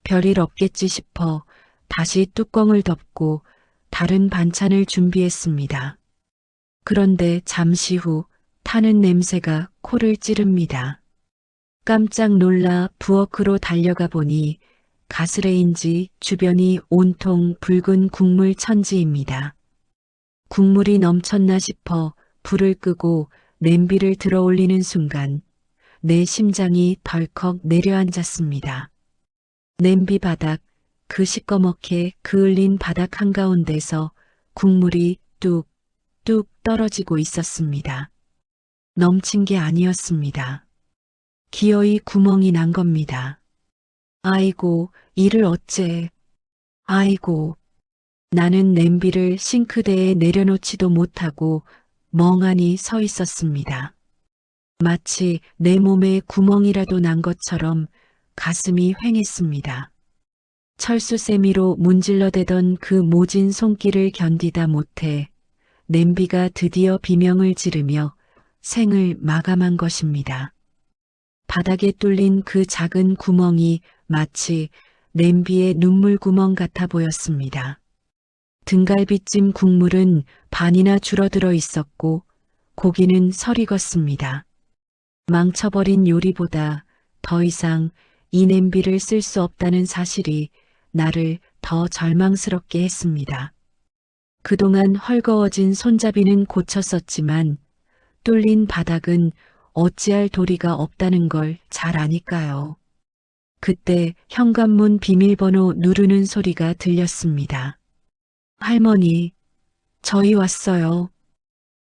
별일 없겠지 싶어 다시 뚜껑을 덮고 다른 반찬을 준비했습니다. 그런데 잠시 후 타는 냄새가 코를 찌릅니다. 깜짝 놀라 부엌으로 달려가 보니 가스레인지 주변이 온통 붉은 국물 천지입니다. 국물이 넘쳤나 싶어 불을 끄고 냄비를 들어 올리는 순간 내 심장이 덜컥 내려앉았습니다. 냄비 바닥, 그 시꺼멓게 그을린 바닥 한가운데서 국물이 뚝뚝 떨어지고 있었습니다. 넘친 게 아니었습니다. 기어이 구멍이 난 겁니다. 아이고, 이를 어째. 아이고. 나는 냄비를 싱크대에 내려놓지도 못하고 멍하니 서 있었습니다. 마치 내 몸에 구멍이라도 난 것처럼 가슴이 휑했습니다. 철수세미로 문질러대던 그 모진 손길을 견디다 못해 냄비가 드디어 비명을 지르며 생을 마감한 것입니다. 바닥에 뚫린 그 작은 구멍이 마치 냄비의 눈물 구멍 같아 보였습니다. 등갈비찜 국물은 반이나 줄어들어 있었고 고기는 설익었습니다. 망쳐버린 요리보다 더 이상 이 냄비를 쓸 수 없다는 사실이 나를 더 절망스럽게 했습니다. 그동안 헐거워진 손잡이는 고쳤었지만 뚫린 바닥은 어찌할 도리가 없다는 걸 잘 아니까요. 그때 현관문 비밀번호 누르는 소리가 들렸습니다. 할머니, 저희 왔어요.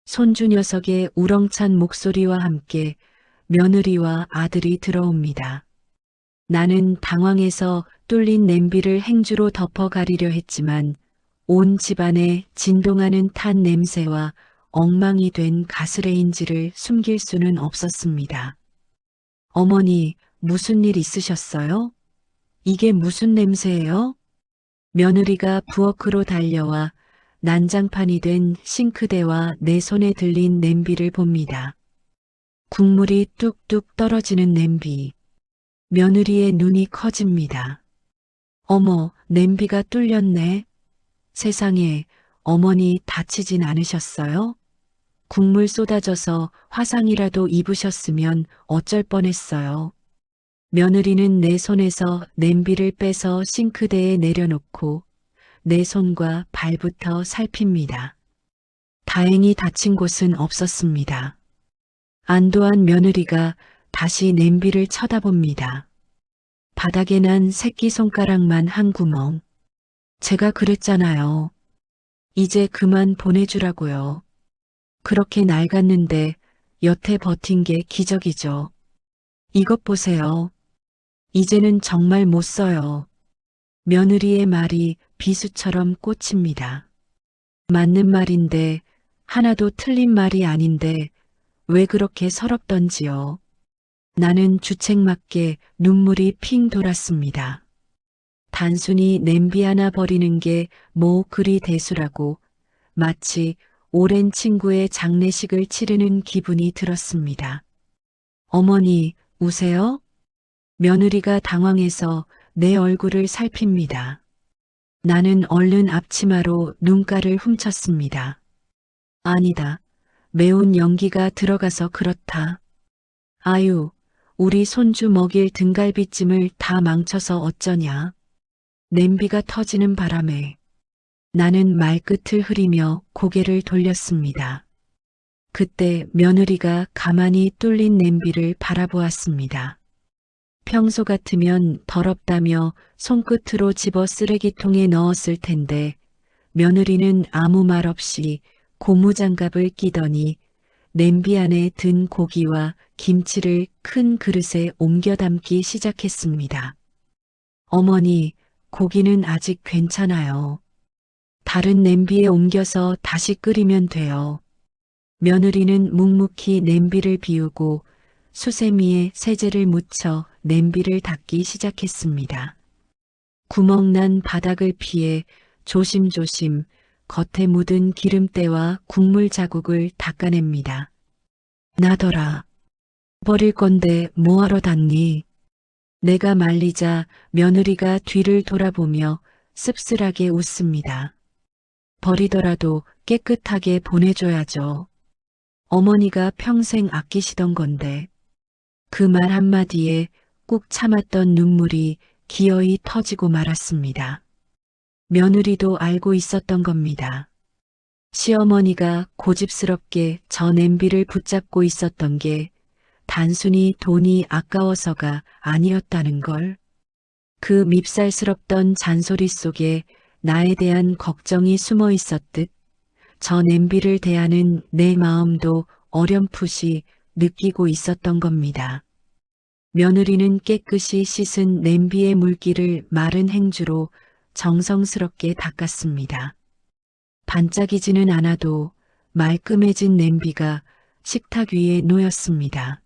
손주 녀석의 우렁찬 목소리와 함께 며느리와 아들이 들어옵니다. 나는 당황해서 뚫린 냄비를 행주로 덮어가리려 했지만 온 집안에 진동하는 탄 냄새와 엉망이 된 가스레인지를 숨길 수는 없었습니다. 어머니, 무슨 일 있으셨어요? 이게 무슨 냄새예요? 며느리가 부엌으로 달려와 난장판이 된 싱크대와 내 손에 들린 냄비를 봅니다. 국물이 뚝뚝 떨어지는 냄비. 며느리의 눈이 커집니다. 어머, 냄비가 뚫렸네. 세상에, 어머니 다치진 않으셨어요? 국물 쏟아져서 화상이라도 입으셨으면 어쩔 뻔했어요. 며느리는 내 손에서 냄비를 빼서 싱크대에 내려놓고 내 손과 발부터 살핍니다. 다행히 다친 곳은 없었습니다. 안도한 며느리가 다시 냄비를 쳐다봅니다. 바닥에 난 새끼손가락만 한 구멍. 제가 그랬잖아요. 이제 그만 보내주라고요. 그렇게 낡았는데 여태 버틴 게 기적이죠. 이것 보세요. 이제는 정말 못 써요. 며느리의 말이 비수처럼 꽂힙니다. 맞는 말인데 하나도 틀린 말이 아닌데 왜 그렇게 서럽던지요. 나는 주책맞게 눈물이 핑 돌았습니다. 단순히 냄비 하나 버리는 게 뭐 그리 대수라고 마치 오랜 친구의 장례식을 치르는 기분이 들었습니다. 어머니, 우세요? 며느리가 당황해서 내 얼굴을 살핍니다. 나는 얼른 앞치마로 눈가를 훔쳤습니다. 아니다. 매운 연기가 들어가서 그렇다. 아유, 우리 손주 먹일 등갈비찜을 다 망쳐서 어쩌냐. 냄비가 터지는 바람에 나는 말끝을 흐리며 고개를 돌렸습니다. 그때 며느리가 가만히 뚫린 냄비를 바라보았습니다. 평소 같으면 더럽다며 손끝으로 집어 쓰레기통에 넣었을 텐데 며느리는 아무 말 없이 고무장갑을 끼더니 냄비 안에 든 고기와 김치를 큰 그릇에 옮겨 담기 시작했습니다. 어머니, 고기는 아직 괜찮아요. 다른 냄비에 옮겨서 다시 끓이면 돼요. 며느리는 묵묵히 냄비를 비우고 수세미에 세제를 묻혀 냄비를 닦기 시작했습니다. 구멍난 바닥을 피해 조심조심 겉에 묻은 기름때와 국물 자국을 닦아냅니다. 나더라. 버릴 건데 뭐하러 닦니? 내가 말리자 며느리가 뒤를 돌아보며 씁쓸하게 웃습니다. 버리더라도 깨끗하게 보내줘야죠. 어머니가 평생 아끼시던 건데. 그 말 한마디에 꾹 참았던 눈물이 기어이 터지고 말았습니다. 며느리도 알고 있었던 겁니다. 시어머니가 고집스럽게 저 냄비를 붙잡고 있었던 게 단순히 돈이 아까워서가 아니었다는 걸. 그 밉살스럽던 잔소리 속에 나에 대한 걱정이 숨어 있었듯 저 냄비를 대하는 내 마음도 어렴풋이 느끼고 있었던 겁니다. 며느리는 깨끗이 씻은 냄비의 물기를 마른 행주로 정성스럽게 닦았습니다. 반짝이지는 않아도 말끔해진 냄비가 식탁 위에 놓였습니다.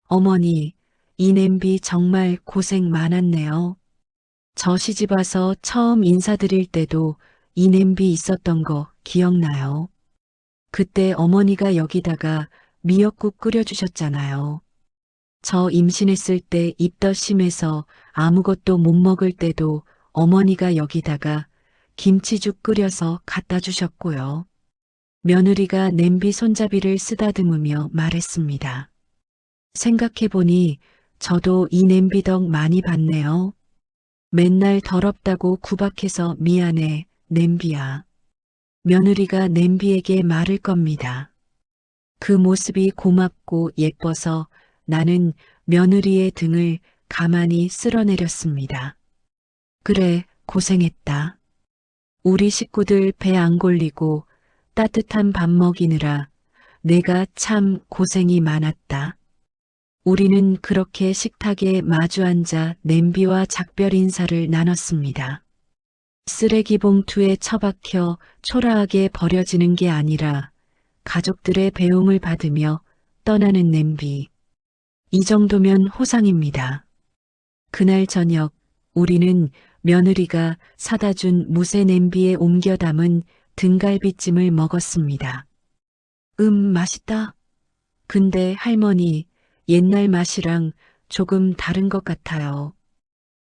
어머니, 이 냄비 정말 고생 많았네요. 저 시집 와서 처음 인사드릴 때도 이 냄비 있었던 거 기억나요? 그때 어머니가 여기다가 미역국 끓여주셨잖아요. 저 임신했을 때 입덧 심해서 아무것도 못 먹을 때도 어머니가 여기다가 김치죽 끓여서 갖다 주셨고요. 며느리가 냄비 손잡이를 쓰다듬으며 말했습니다. 생각해보니 저도 이 냄비 덕 많이 봤네요. 맨날 더럽다고 구박해서 미안해, 냄비야. 며느리가 냄비에게 말을 겁니다. 그 모습이 고맙고 예뻐서 나는 며느리의 등을 가만히 쓸어내렸습니다. 그래, 고생했다. 우리 식구들 배 안 골리고 따뜻한 밥 먹이느라 내가 참 고생이 많았다. 우리는 그렇게 식탁에 마주 앉아 냄비와 작별 인사를 나눴습니다. 쓰레기 봉투에 처박혀 초라하게 버려지는 게 아니라 가족들의 배움을 받으며 떠나는 냄비. 이 정도면 호상입니다. 그날 저녁 우리는 며느리가 사다 준 무쇠 냄비에 옮겨 담은 등갈비찜을 먹었습니다. 맛있다. 근데 할머니, 옛날 맛이랑 조금 다른 것 같아요.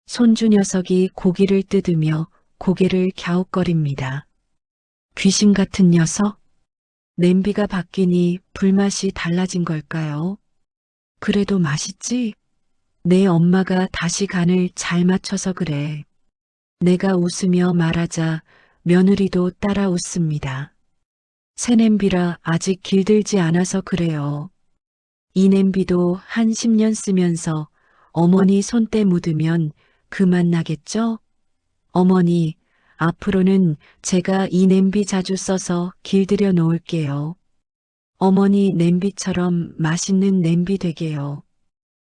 손주 녀석이 고기를 뜯으며 고개를 갸웃거립니다. 귀신 같은 녀석? 냄비가 바뀌니 불맛이 달라진 걸까요? 그래도 맛있지? 내 엄마가 다시 간을 잘 맞춰서 그래. 내가 웃으며 말하자 며느리도 따라 웃습니다. 새 냄비라 아직 길들지 않아서 그래요. 이 냄비도 한 10년 쓰면서 어머니 손때 묻으면 그만 나겠죠? 어머니, 앞으로는 제가 이 냄비 자주 써서 길들여 놓을게요. 어머니 냄비처럼 맛있는 냄비 되게요.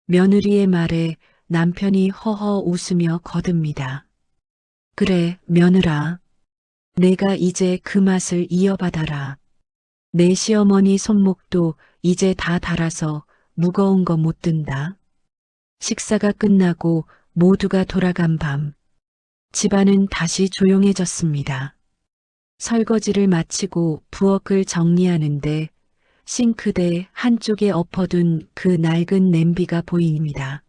며느리의 말에 남편이 허허 웃으며 거듭니다. 그래, 며느라. 내가 이제 그 맛을 이어받아라. 내 시어머니 손목도 이제 다 닳아서 무거운 거 못 든다. 식사가 끝나고 모두가 돌아간 밤. 집안은 다시 조용해졌습니다. 설거지를 마치고 부엌을 정리하는데 싱크대 한쪽에 엎어둔 그 낡은 냄비가 보입니다.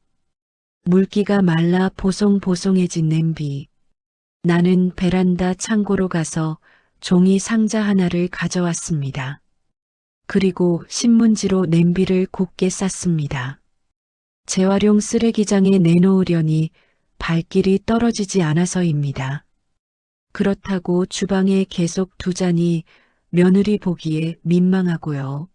물기가 말라 보송보송해진 냄비. 나는 베란다 창고로 가서 종이 상자 하나를 가져왔습니다. 그리고 신문지로 냄비를 곱게 쌌습니다. 재활용 쓰레기장에 내놓으려니 발길이 떨어지지 않아서입니다. 그렇다고 주방에 계속 두자니 며느리 보기에 민망하고요.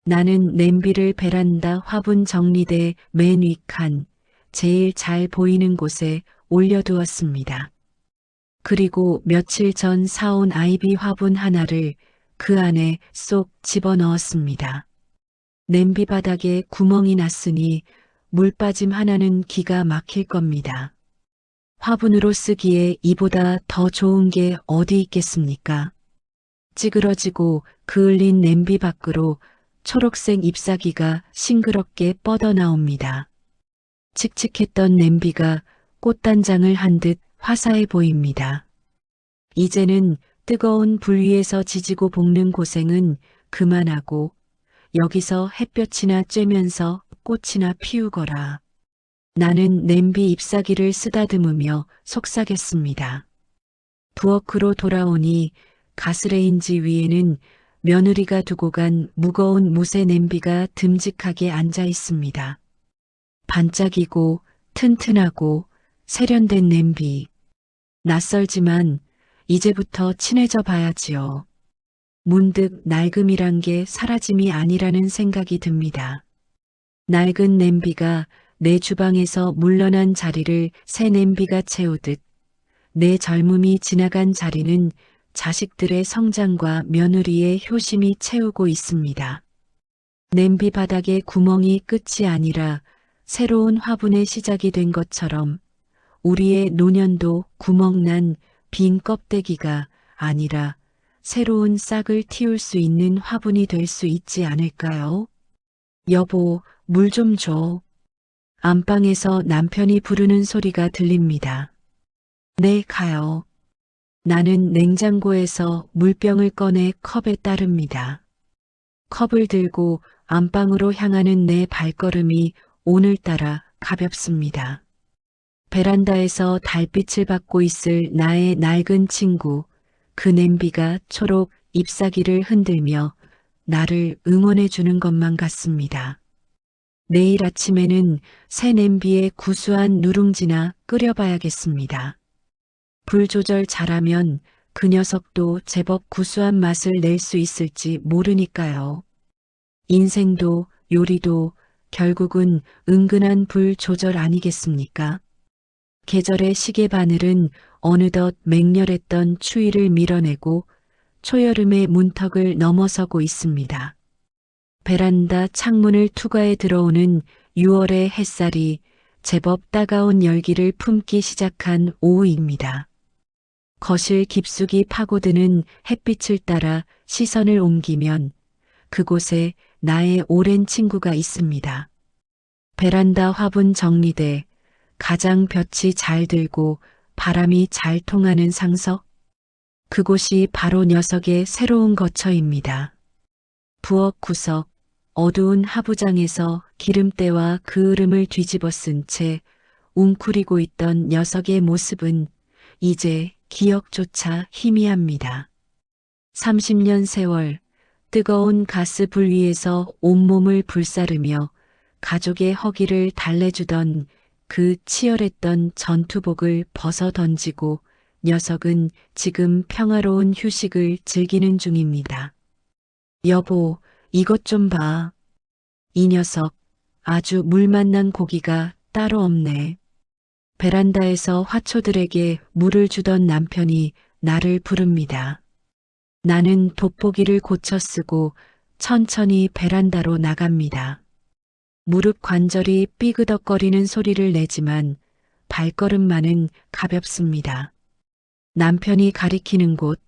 나는 냄비를 베란다 화분 정리대 맨 윗칸, 제일 잘 보이는 곳에 올려두었습니다. 그리고 며칠 전 사온 아이비 화분 하나를 그 안에 쏙 집어넣었습니다. 냄비 바닥에 구멍이 났으니 물 빠짐 하나는 기가 막힐 겁니다. 화분으로 쓰기에 이보다 더 좋은 게 어디 있겠습니까? 찌그러지고 그을린 냄비 밖으로 초록색 잎사귀가 싱그럽게 뻗어나옵니다. 칙칙했던 냄비가 꽃단장을 한 듯 화사해 보입니다. 이제는 뜨거운 불 위에서 지지고 볶는 고생은 그만하고 여기서 햇볕이나 쬐면서 꽃이나 피우거라. 나는 냄비 잎사귀를 쓰다듬으며 속삭였습니다. 부엌으로 돌아오니 가스레인지 위에는 며느리가 두고 간 무거운 무쇠 냄비가 듬직하게 앉아 있습니다. 반짝이고 튼튼하고 세련된 냄비. 낯설지만 이제부터 친해져 봐야지요. 문득 낡음이란 게 사라짐이 아니라는 생각이 듭니다. 낡은 냄비가 내 주방에서 물러난 자리를 새 냄비가 채우듯 내 젊음이 지나간 자리는 자식들의 성장과 며느리의 효심이 채우고 있습니다. 냄비 바닥에 구멍이 끝이 아니라 새로운 화분의 시작이 된 것처럼 우리의 노년도 구멍난 빈 껍데기가 아니라 새로운 싹을 틔울 수 있는 화분이 될 수 있지 않을까요? 여보, 물 좀 줘. 안방에서 남편이 부르는 소리가 들립니다. 네, 가요. 나는 냉장고에서 물병을 꺼내 컵에 따릅니다. 컵을 들고 안방으로 향하는 내 발걸음이 오늘따라 가볍습니다. 베란다에서 달빛을 받고 있을 나의 낡은 친구, 그 냄비가 초록 잎사귀를 흔들며 나를 응원해 주는 것만 같습니다. 내일 아침에는 새 냄비에 구수한 누룽지나 끓여봐야겠습니다. 불 조절 잘하면 그 녀석도 제법 구수한 맛을 낼 수 있을지 모르니까요. 인생도 요리도 결국은 은근한 불 조절 아니겠습니까? 계절의 시계 바늘은 어느덧 맹렬했던 추위를 밀어내고 초여름의 문턱을 넘어서고 있습니다. 베란다 창문을 투과해 들어오는 6월의 햇살이 제법 따가운 열기를 품기 시작한 오후입니다. 거실 깊숙이 파고드는 햇빛을 따라 시선을 옮기면 그곳에 나의 오랜 친구가 있습니다. 베란다 화분 정리대, 가장 볕이 잘 들고 바람이 잘 통하는 상석? 그곳이 바로 녀석의 새로운 거처입니다. 부엌 구석, 어두운 하부장에서 기름때와 그을음을 뒤집어 쓴 채 웅크리고 있던 녀석의 모습은 이제 기억조차 희미합니다. 30년 세월 뜨거운 가스 불 위에서 온몸을 불사르며 가족의 허기를 달래주던 그 치열했던 전투복을 벗어 던지고 녀석은 지금 평화로운 휴식을 즐기는 중입니다. 여보, 이것 좀 봐. 이 녀석 아주 물 만난 고기가 따로 없네. 베란다에서 화초들에게 물을 주던 남편이 나를 부릅니다. 나는 돋보기를 고쳐 쓰고 천천히 베란다로 나갑니다. 무릎 관절이 삐그덕거리는 소리를 내지만 발걸음만은 가볍습니다. 남편이 가리키는 곳,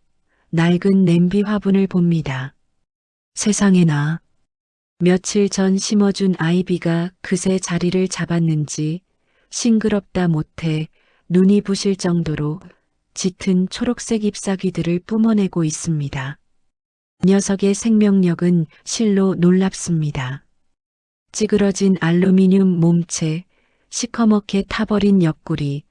낡은 냄비 화분을 봅니다. 세상에나, 며칠 전 심어준 아이비가 그새 자리를 잡았는지 싱그럽다 못해 눈이 부실 정도로 짙은 초록색 잎사귀들을 뿜어내고 있습니다. 녀석의 생명력은 실로 놀랍습니다. 찌그러진 알루미늄 몸체, 시커멓게 타버린 옆구리,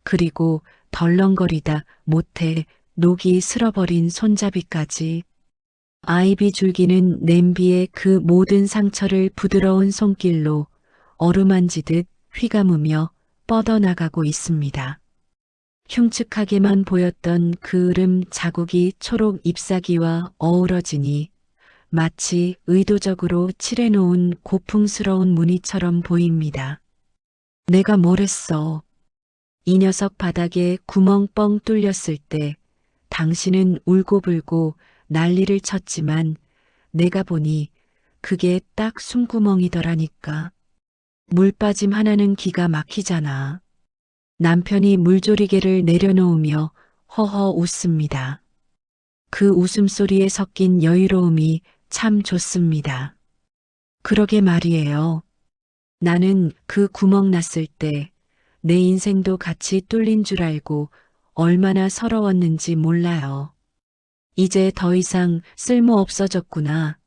그리고 덜렁거리다 못해 녹이 슬어버린 손잡이까지. 아이비 줄기는 냄비의 그 모든 상처를 부드러운 손길로 어루만지듯 휘감으며 뻗어나가고 있습니다. 흉측하게만 보였던 그을음 자국이 초록 잎사귀와 어우러지니 마치 의도적으로 칠해놓은 고풍스러운 무늬처럼 보입니다. 내가 뭘 했어? 이 녀석 바닥에 구멍 뻥 뚫렸을 때 당신은 울고불고 난리를 쳤지만 내가 보니 그게 딱 숨구멍이더라니까. 물 빠짐 하나는 기가 막히잖아. 남편이 물조리개를 내려놓으며 허허 웃습니다. 그 웃음소리에 섞인 여유로움이 참 좋습니다. 그러게 말이에요. 나는 그 구멍 났을 때 내 인생도 같이 뚫린 줄 알고 얼마나 서러웠는지 몰라요. 이제 더 이상 쓸모 없어졌구나.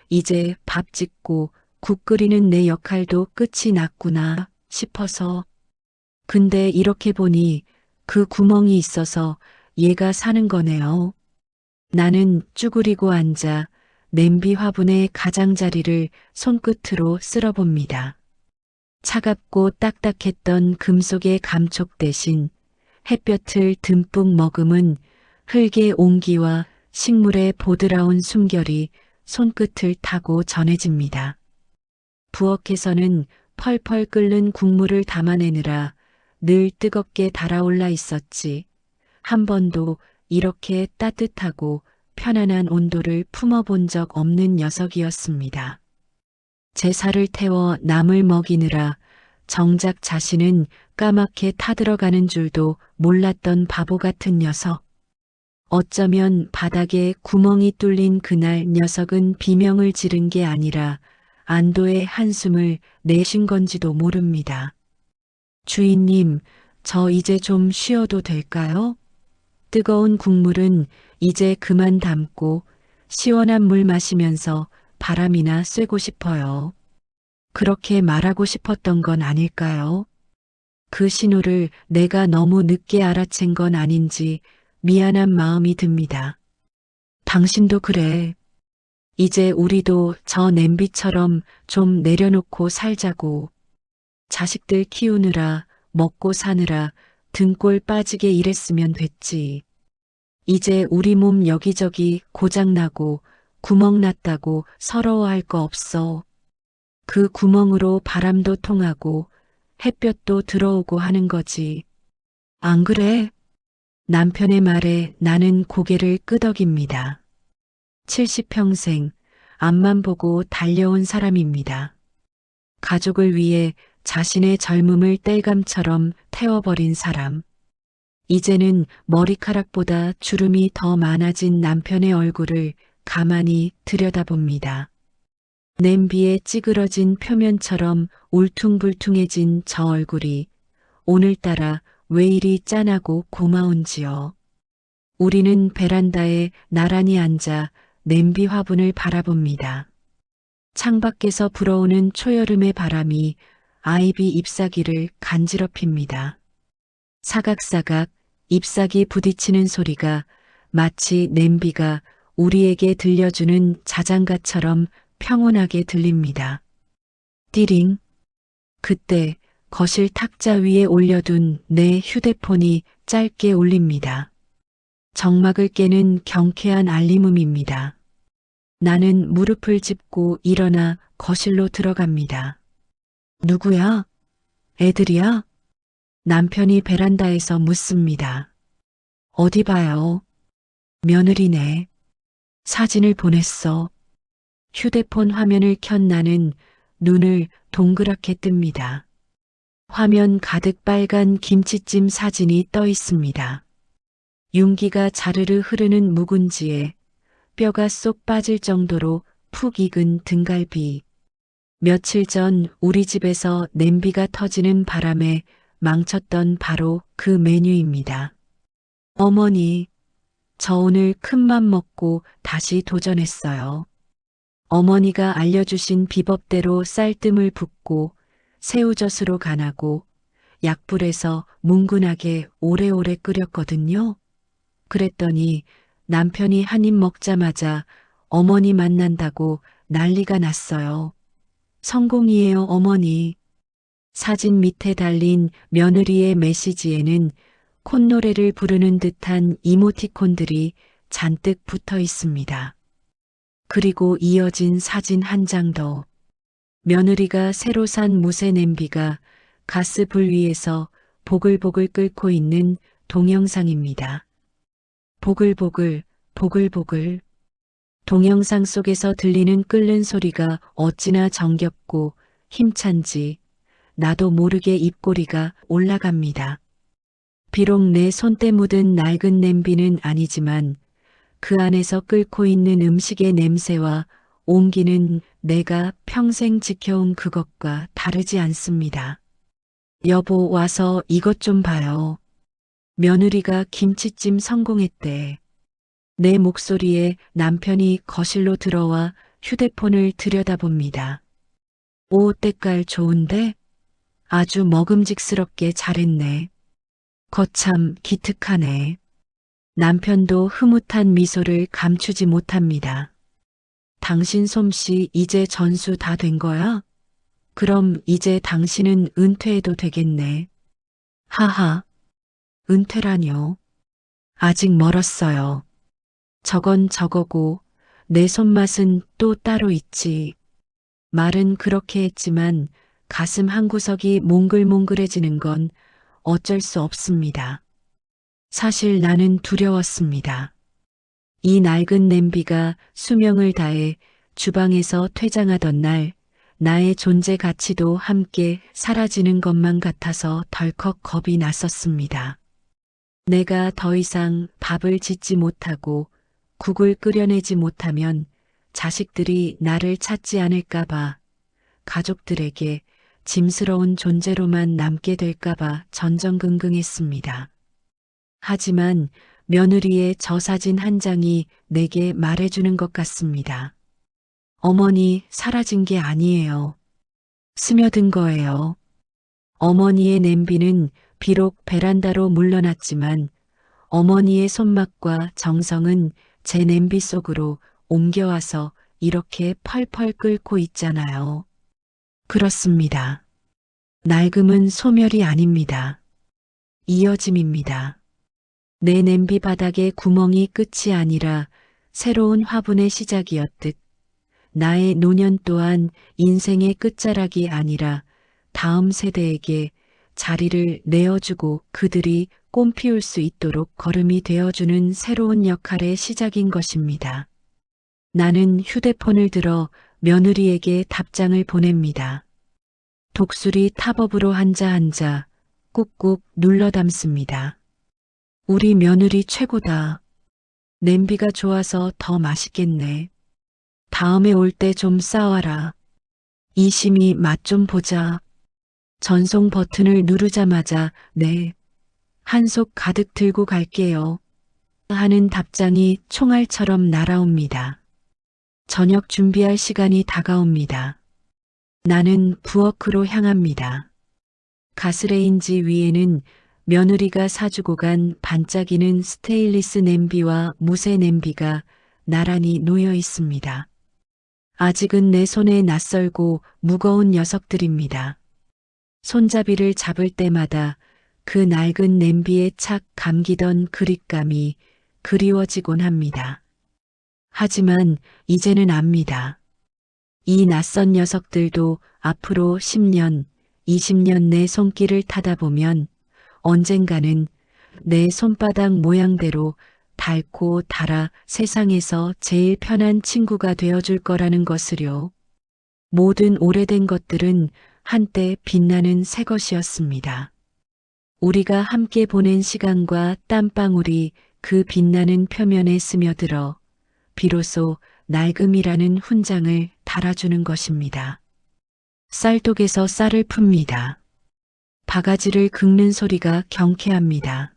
이제 밥 짓고 국 끓이는 내 역할도 끝이 났구나 싶어서. 근데 이렇게 보니 그 구멍이 있어서 얘가 사는 거네요. 나는 쭈그리고 앉아 냄비 화분의 가장자리를 손끝으로 쓸어봅니다. 차갑고 딱딱했던 금속의 감촉 대신 햇볕을 듬뿍 머금은 흙의 온기와 식물의 보드라운 숨결이 손끝을 타고 전해집니다. 부엌에서는 펄펄 끓는 국물을 담아내느라 늘 뜨겁게 달아올라 있었지. 한 번도 이렇게 따뜻하고 편안한 온도를 품어본 적 없는 녀석이었습니다. 제 살을 태워 남을 먹이느라 정작 자신은 까맣게 타들어가는 줄도 몰랐던 바보 같은 녀석. 어쩌면 바닥에 구멍이 뚫린 그날 녀석은 비명을 지른 게 아니라 안도의 한숨을 내쉰 건지도 모릅니다. 주인님, 저 이제 좀 쉬어도 될까요? 뜨거운 국물은 이제 그만 담고 시원한 물 마시면서 바람이나 쐬고 싶어요. 그렇게 말하고 싶었던 건 아닐까요? 그 신호를 내가 너무 늦게 알아챈 건 아닌지 미안한 마음이 듭니다. 당신도 그래. 이제 우리도 저 냄비처럼 좀 내려놓고 살자고. 자식들 키우느라 먹고 사느라 등골 빠지게 일했으면 됐지. 이제 우리 몸 여기저기 고장나고 구멍 났다고 서러워할 거 없어. 그 구멍으로 바람도 통하고 햇볕도 들어오고 하는 거지. 안 그래? 남편의 말에 나는 고개를 끄덕입니다. 70평생 앞만 보고 달려온 사람입니다. 가족을 위해 자신의 젊음을 땔감처럼 태워버린 사람. 이제는 머리카락보다 주름이 더 많아진 남편의 얼굴을 가만히 들여다봅니다. 냄비에 찌그러진 표면처럼 울퉁불퉁해진 저 얼굴이 오늘따라 왜 이리 짠하고 고마운지요. 우리는 베란다에 나란히 앉아 냄비 화분을 바라봅니다. 창밖에서 불어오는 초여름의 바람이 아이비 잎사귀를 간지럽힙니다. 사각사각 잎사귀 부딪히는 소리가 마치 냄비가 우리에게 들려주는 자장가처럼 평온하게 들립니다. 띠링. 그때 거실 탁자 위에 올려둔 내 휴대폰이 짧게 울립니다. 정막을 깨는 경쾌한 알림음입니다. 나는 무릎을 짚고 일어나 거실로 들어갑니다. 누구야? 애들이야? 남편이 베란다에서 묻습니다. 어디 봐요? 며느리네. 사진을 보냈어. 휴대폰 화면을 켠 나는 눈을 동그랗게 뜹니다. 화면 가득 빨간 김치찜 사진이 떠 있습니다. 윤기가 자르르 흐르는 묵은지에 뼈가 쏙 빠질 정도로 푹 익은 등갈비. 며칠 전 우리 집에서 냄비가 터지는 바람에 망쳤던 바로 그 메뉴입니다. 어머니, 저 오늘 큰맘 먹고 다시 도전했어요. 어머니가 알려주신 비법대로 쌀뜨물 붓고 새우젓으로 간하고 약불에서 뭉근하게 오래오래 끓였거든요. 그랬더니 남편이 한 입 먹자마자 어머니 만난다고 난리가 났어요. 성공이에요, 어머니. 사진 밑에 달린 며느리의 메시지에는 콧노래를 부르는 듯한 이모티콘들이 잔뜩 붙어 있습니다. 그리고 이어진 사진 한 장 더. 며느리가 새로 산 무쇠 냄비가 가스불 위에서 보글보글 끓고 있는 동영상입니다. 보글보글, 보글보글. 동영상 속에서 들리는 끓는 소리가 어찌나 정겹고 힘찬지 나도 모르게 입꼬리가 올라갑니다. 비록 내 손때 묻은 낡은 냄비는 아니지만 그 안에서 끓고 있는 음식의 냄새와 온기는 내가 평생 지켜온 그것과 다르지 않습니다. 여보, 와서 이것 좀 봐요. 며느리가 김치찜 성공했대. 내 목소리에 남편이 거실로 들어와 휴대폰을 들여다봅니다. 오, 때깔 좋은데? 아주 먹음직스럽게 잘했네. 거참 기특하네. 남편도 흐뭇한 미소를 감추지 못합니다. 당신 솜씨 이제 전수 다 된 거야? 그럼 이제 당신은 은퇴해도 되겠네. 하하. 은퇴라뇨. 아직 멀었어요. 저건 저거고 내 손맛은 또 따로 있지. 말은 그렇게 했지만 가슴 한구석이 몽글몽글해지는 건 어쩔 수 없습니다. 사실 나는 두려웠습니다. 이 낡은 냄비가 수명을 다해 주방에서 퇴장하던 날 나의 존재 가치도 함께 사라지는 것만 같아서 덜컥 겁이 났었습니다. 내가 더 이상 밥을 짓지 못하고 국을 끓여내지 못하면 자식들이 나를 찾지 않을까봐, 가족들에게 짐스러운 존재로만 남게 될까봐 전전긍긍했습니다. 하지만 며느리의 저 사진 한 장이 내게 말해주는 것 같습니다. 어머니 사라진 게 아니에요. 스며든 거예요. 어머니의 냄비는 비록 베란다로 물러났지만 어머니의 손맛과 정성은 제 냄비 속으로 옮겨와서 이렇게 펄펄 끓고 있잖아요. 그렇습니다. 낡음은 소멸이 아닙니다. 이어짐입니다. 내 냄비 바닥의 구멍이 끝이 아니라 새로운 화분의 시작이었듯 나의 노년 또한 인생의 끝자락이 아니라 다음 세대에게 자리를 내어주고 그들이 꽃 피울 수 있도록 걸음이 되어주는 새로운 역할의 시작인 것입니다. 나는 휴대폰을 들어 며느리에게 답장을 보냅니다. 독수리 탑업으로 한자 꾹꾹 눌러 담습니다. 우리 며느리 최고다. 냄비가 좋아서 더 맛있겠네. 다음에 올 때 좀 싸와라. 이심이 맛 좀 보자. 전송 버튼을 누르자마자 네. 한 속 가득 들고 갈게요. 하는 답장이 총알처럼 날아옵니다. 저녁 준비할 시간이 다가옵니다. 나는 부엌으로 향합니다. 가스레인지 위에는 며느리가 사주고 간 반짝이는 스테인리스 냄비와 무쇠 냄비가 나란히 놓여 있습니다. 아직은 내 손에 낯설고 무거운 녀석들입니다. 손잡이를 잡을 때마다 그 낡은 냄비에 착 감기던 그립감이 그리워지곤 합니다. 하지만 이제는 압니다. 이 낯선 녀석들도 앞으로 10년, 20년 내 손길을 타다 보면 언젠가는 내 손바닥 모양대로 닳고 달아 세상에서 제일 편한 친구가 되어줄 거라는 것을요. 모든 오래된 것들은 한때 빛나는 새 것이었습니다. 우리가 함께 보낸 시간과 땀방울이 그 빛나는 표면에 스며들어 비로소 낡음이라는 훈장을 달아주는 것입니다. 쌀독에서 쌀을 풉니다. 바가지를 긁는 소리가 경쾌합니다.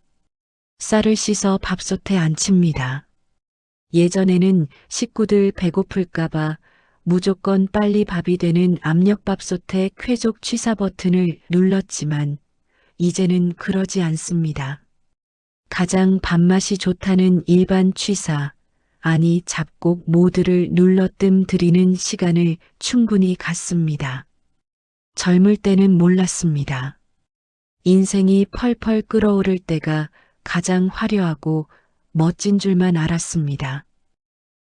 쌀을 씻어 밥솥에 앉힙니다. 예전에는 식구들 배고플까봐 무조건 빨리 밥이 되는 압력밥솥의 쾌족 취사 버튼을 눌렀지만 이제는 그러지 않습니다. 가장 밥맛이 좋다는 일반 취사, 아니 잡곡 모드를 눌러 뜸 들이는 시간을 충분히 갖습니다. 젊을 때는 몰랐습니다. 인생이 펄펄 끓어오를 때가 가장 화려하고 멋진 줄만 알았습니다.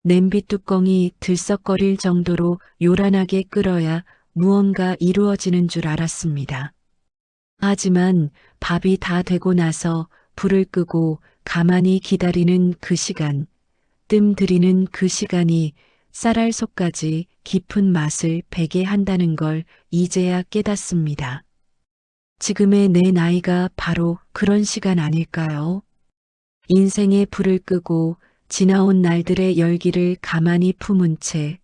냄비 뚜껑이 들썩거릴 정도로 요란하게 끓어야 무언가 이루어지는 줄 알았습니다. 하지만 밥이 다 되고 나서 불을 끄고 가만히 기다리는 그 시간, 뜸 들이는 그 시간이 쌀알 속까지 깊은 맛을 배게 한다는 걸 이제야 깨닫습니다. 지금의 내 나이가 바로 그런 시간 아닐까요? 인생의 불을 끄고 지나온 날들의 열기를 가만히 품은 채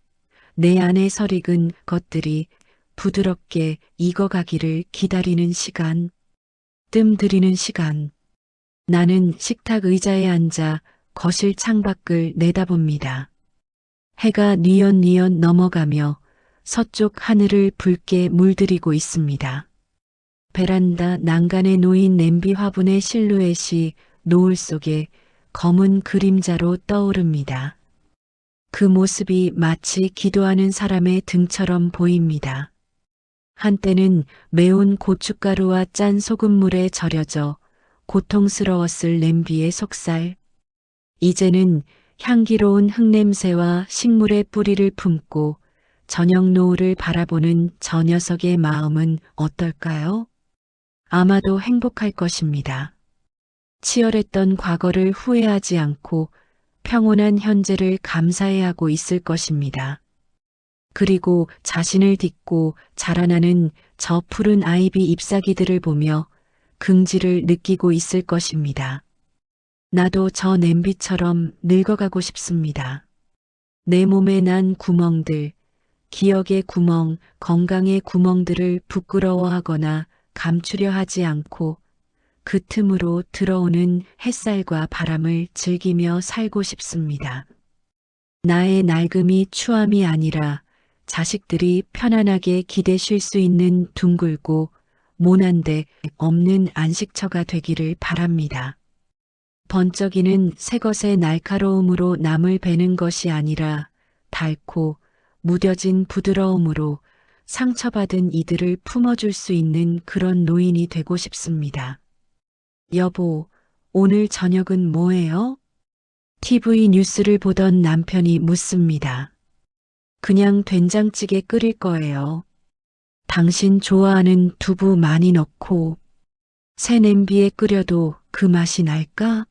내 안에 설익은 것들이 부드럽게 익어가기를 기다리는 시간, 뜸 들이는 시간. 나는 식탁 의자에 앉아 거실 창밖을 내다봅니다. 해가 뉘엿뉘엿 넘어가며 서쪽 하늘을 붉게 물들이고 있습니다. 베란다 난간에 놓인 냄비 화분의 실루엣이 노을 속에 검은 그림자로 떠오릅니다. 그 모습이 마치 기도하는 사람의 등처럼 보입니다. 한때는 매운 고춧가루와 짠 소금물에 절여져 고통스러웠을 냄비의 속살. 이제는 향기로운 흙냄새와 식물의 뿌리를 품고 저녁 노을을 바라보는 저 녀석의 마음은 어떨까요? 아마도 행복할 것입니다. 치열했던 과거를 후회하지 않고 평온한 현재를 감사해하고 있을 것입니다. 그리고 자신을 딛고 자라나는 저 푸른 아이비 잎사귀들을 보며 긍지를 느끼고 있을 것입니다. 나도 저 냄비처럼 늙어가고 싶습니다. 내 몸에 난 구멍들, 기억의 구멍, 건강의 구멍들을 부끄러워하거나 감추려 하지 않고 그 틈으로 들어오는 햇살과 바람을 즐기며 살고 싶습니다. 나의 낡음이 추함이 아니라 자식들이 편안하게 기대 쉴 수 있는 둥글고 모난데 없는 안식처가 되기를 바랍니다. 번쩍이는 새것의 날카로움으로 남을 베는 것이 아니라 닳고 무뎌진 부드러움으로 상처받은 이들을 품어줄 수 있는 그런 노인이 되고 싶습니다. 여보, 오늘 저녁은 뭐예요? TV 뉴스를 보던 남편이 묻습니다. 그냥 된장찌개 끓일 거예요. 당신 좋아하는 두부 많이 넣고 새 냄비에 끓여도 그 맛이 날까?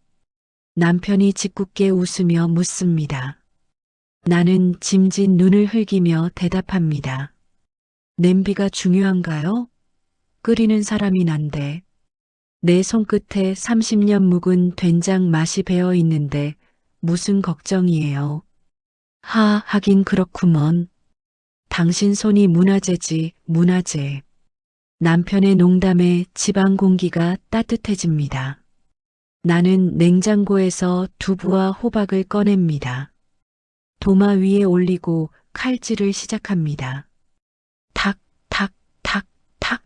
남편이 짓궂게 웃으며 묻습니다. 나는 짐진 눈을 흘기며 대답합니다. 냄비가 중요한가요? 끓이는 사람이 난데. 내 손끝에 30년 묵은 된장 맛이 배어 있는데 무슨 걱정이에요. 하긴 그렇구먼. 당신 손이 문화재지, 문화재. 남편의 농담에 집안 공기가 따뜻해집니다. 나는 냉장고에서 두부와 호박을 꺼냅니다. 도마 위에 올리고 칼질을 시작합니다. 탁, 탁, 탁, 탁.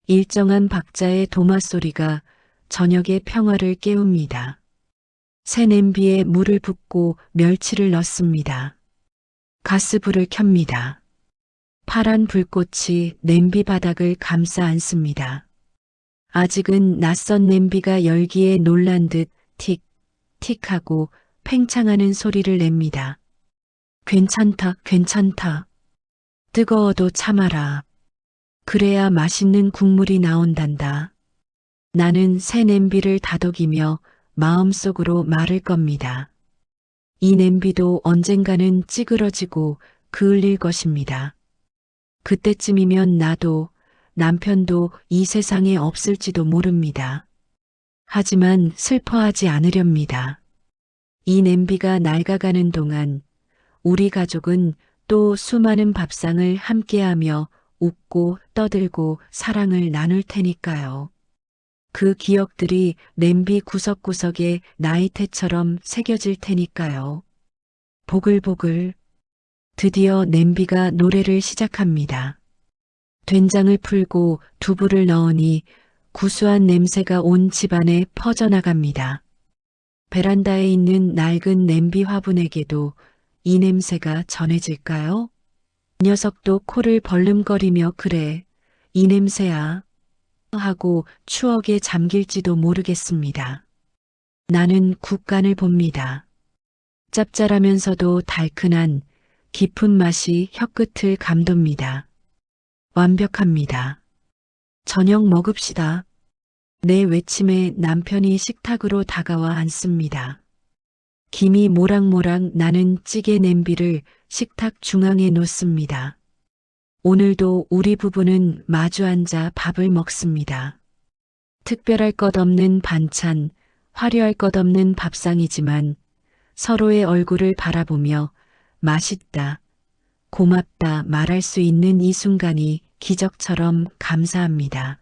일정한 박자의 도마 소리가 저녁의 평화를 깨웁니다. 새 냄비에 물을 붓고 멸치를 넣습니다. 가스불을 켭니다. 파란 불꽃이 냄비 바닥을 감싸 안습니다. 아직은 낯선 냄비가 열기에 놀란 듯 틱, 틱하고 팽창하는 소리를 냅니다. 괜찮다, 괜찮다. 뜨거워도 참아라. 그래야 맛있는 국물이 나온단다. 나는 새 냄비를 다독이며 마음속으로 말을 겁니다. 이 냄비도 언젠가는 찌그러지고 그을릴 것입니다. 그때쯤이면 나도 남편도 이 세상에 없을지도 모릅니다. 하지만 슬퍼하지 않으렵니다. 이 냄비가 낡아가는 동안 우리 가족은 또 수많은 밥상을 함께하며 웃고 떠들고 사랑을 나눌 테니까요. 그 기억들이 냄비 구석구석에 나이테처럼 새겨질 테니까요. 보글보글. 드디어 냄비가 노래를 시작합니다. 된장을 풀고 두부를 넣으니 구수한 냄새가 온 집안에 퍼져나갑니다. 베란다에 있는 낡은 냄비 화분에게도 이 냄새가 전해질까요? 녀석도 코를 벌름거리며 그래, 이 냄새야 하고 추억에 잠길지도 모르겠습니다. 나는 국간을 봅니다. 짭짤하면서도 달큰한 깊은 맛이 혀끝을 감돕니다. 완벽합니다. 저녁 먹읍시다. 내 외침에 남편이 식탁으로 다가와 앉습니다. 김이 모락모락 나는 찌개 냄비를 식탁 중앙에 놓습니다. 오늘도 우리 부부는 마주 앉아 밥을 먹습니다. 특별할 것 없는 반찬, 화려할 것 없는 밥상이지만 서로의 얼굴을 바라보며 맛있다, 고맙다 말할 수 있는 이 순간이 기적처럼 감사합니다.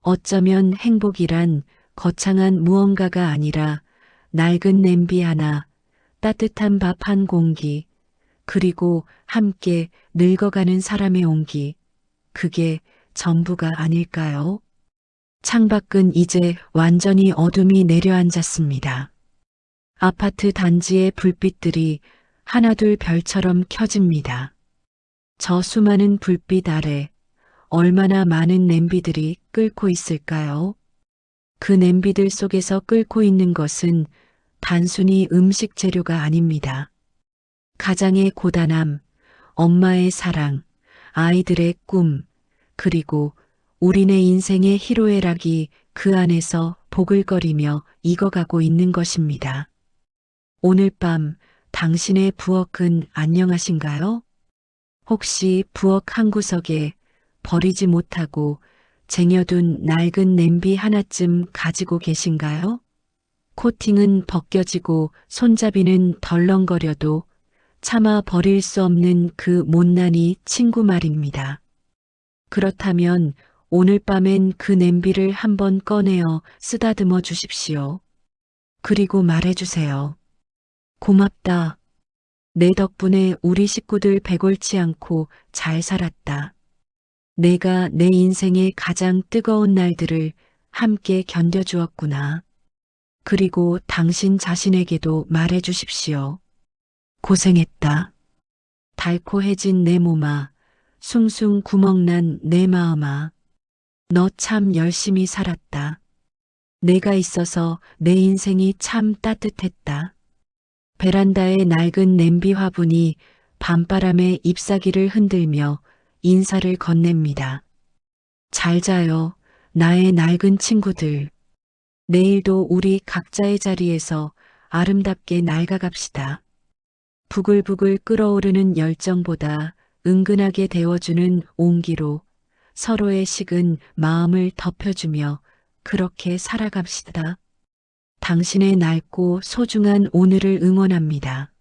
어쩌면 행복이란 거창한 무언가가 아니라 낡은 냄비 하나, 따뜻한 밥 한 공기, 그리고 함께 늙어가는 사람의 온기, 그게 전부가 아닐까요? 창밖은 이제 완전히 어둠이 내려앉았습니다. 아파트 단지의 불빛들이 하나둘 별처럼 켜집니다. 저 수많은 불빛 아래 얼마나 많은 냄비들이 끓고 있을까요? 그 냄비들 속에서 끓고 있는 것은 단순히 음식 재료가 아닙니다. 가장의 고단함, 엄마의 사랑, 아이들의 꿈, 그리고 우리네 인생의 희로애락이 그 안에서 보글거리며 익어가고 있는 것입니다. 오늘 밤 당신의 부엌은 안녕하신가요? 혹시 부엌 한 구석에 버리지 못하고 쟁여둔 낡은 냄비 하나쯤 가지고 계신가요? 코팅은 벗겨지고 손잡이는 덜렁거려도 차마 버릴 수 없는 그 못난이 친구 말입니다. 그렇다면 오늘 밤엔 그 냄비를 한번 꺼내어 쓰다듬어 주십시오. 그리고 말해주세요. 고맙다. 내 덕분에 우리 식구들 배골치 않고 잘 살았다. 내가 내 인생의 가장 뜨거운 날들을 함께 견뎌주었구나. 그리고 당신 자신에게도 말해주십시오. 고생했다. 달코해진 내 몸아, 숭숭 구멍난 내 마음아, 너 참 열심히 살았다. 내가 있어서 내 인생이 참 따뜻했다. 베란다의 낡은 냄비 화분이 밤바람에 잎사귀를 흔들며 인사를 건넵니다. 잘 자요, 나의 낡은 친구들. 내일도 우리 각자의 자리에서 아름답게 낡아갑시다. 부글부글 끓어오르는 열정보다 은근하게 데워주는 온기로 서로의 식은 마음을 덮여주며 그렇게 살아갑시다. 당신의 낡고 소중한 오늘을 응원합니다.